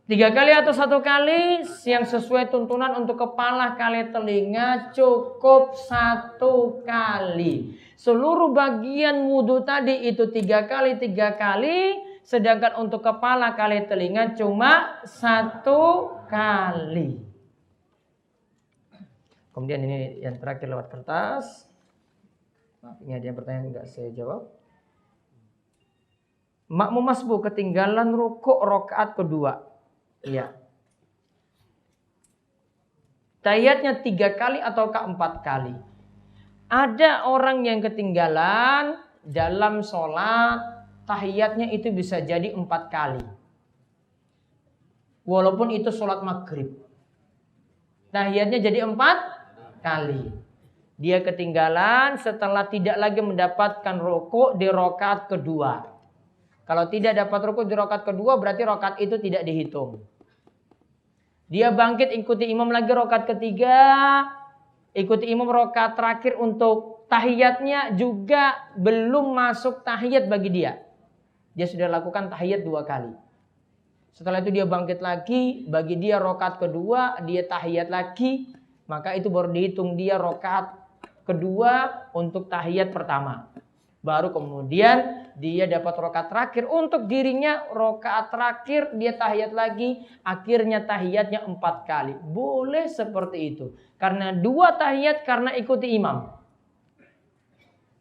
3 kali atau 1 kali yang sesuai tuntunan untuk kepala kali telinga cukup 1 kali. Seluruh bagian wudhu tadi itu 3 kali 3 kali, sedangkan untuk kepala kali telinga cuma 1 kali. Kemudian ini yang terakhir lewat kertas. Maaf, ini ada yang pertanyaan nggak saya jawab. Makmum masbuk ketinggalan rukuk rakaat kedua. Iya. Tahiyatnya 3 kali atau 4 kali. Ada orang yang ketinggalan dalam sholat, tahiyatnya itu bisa jadi 4 kali. Walaupun itu sholat maghrib. Tahiyatnya jadi 4 kali. Dia ketinggalan setelah tidak lagi mendapatkan rukuk di rakaat kedua. Kalau tidak dapat rukuk di rakaat kedua berarti rakaat itu tidak dihitung. Dia bangkit ikuti imam lagi rakaat ketiga, ikuti imam rakaat terakhir untuk tahiyatnya juga belum masuk tahiyat bagi dia. Dia sudah lakukan tahiyat 2 kali. Setelah itu dia bangkit lagi, bagi dia rakaat kedua, dia tahiyat lagi, maka itu baru dihitung dia rakaat kedua untuk tahiyat pertama. baru kemudian dia dapat rakaat terakhir. Untuk dirinya rakaat terakhir dia tahiyat lagi, akhirnya tahiyatnya 4 kali. Boleh seperti itu. Karena 2 tahiyat karena ikuti imam.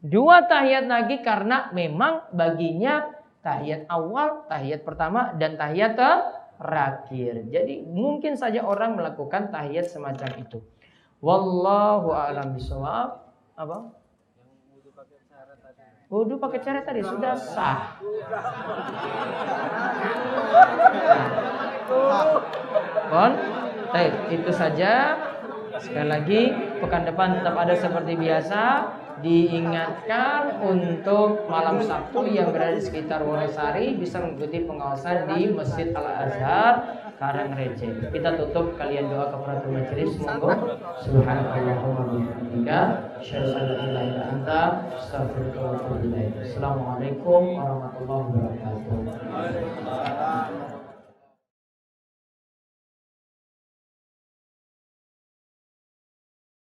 2 tahiyat lagi karena memang baginya tahiyat awal, tahiyat pertama, dan tahiyat terakhir. Jadi mungkin saja orang melakukan tahiyat semacam itu. Wallahu a'lam bishawab. Apa? Wudu pakai cara tadi sudah sah. Bon, baik, itu saja. Sekali lagi, pekan depan tetap ada seperti biasa. Diingatkan untuk malam Sabtu yang berada di sekitar Wonosari bisa mengikuti pengawasan di Masjid Al-Azhar Karangreje. Kita tutup kalian doa kepada majelis. Monggo. Subhanallahumma wa bihamdika, asyhadu an la ilaha illa anta, astaghfiruka wa atubu ilaik. Assalamualaikum warahmatullahi wabarakatuh.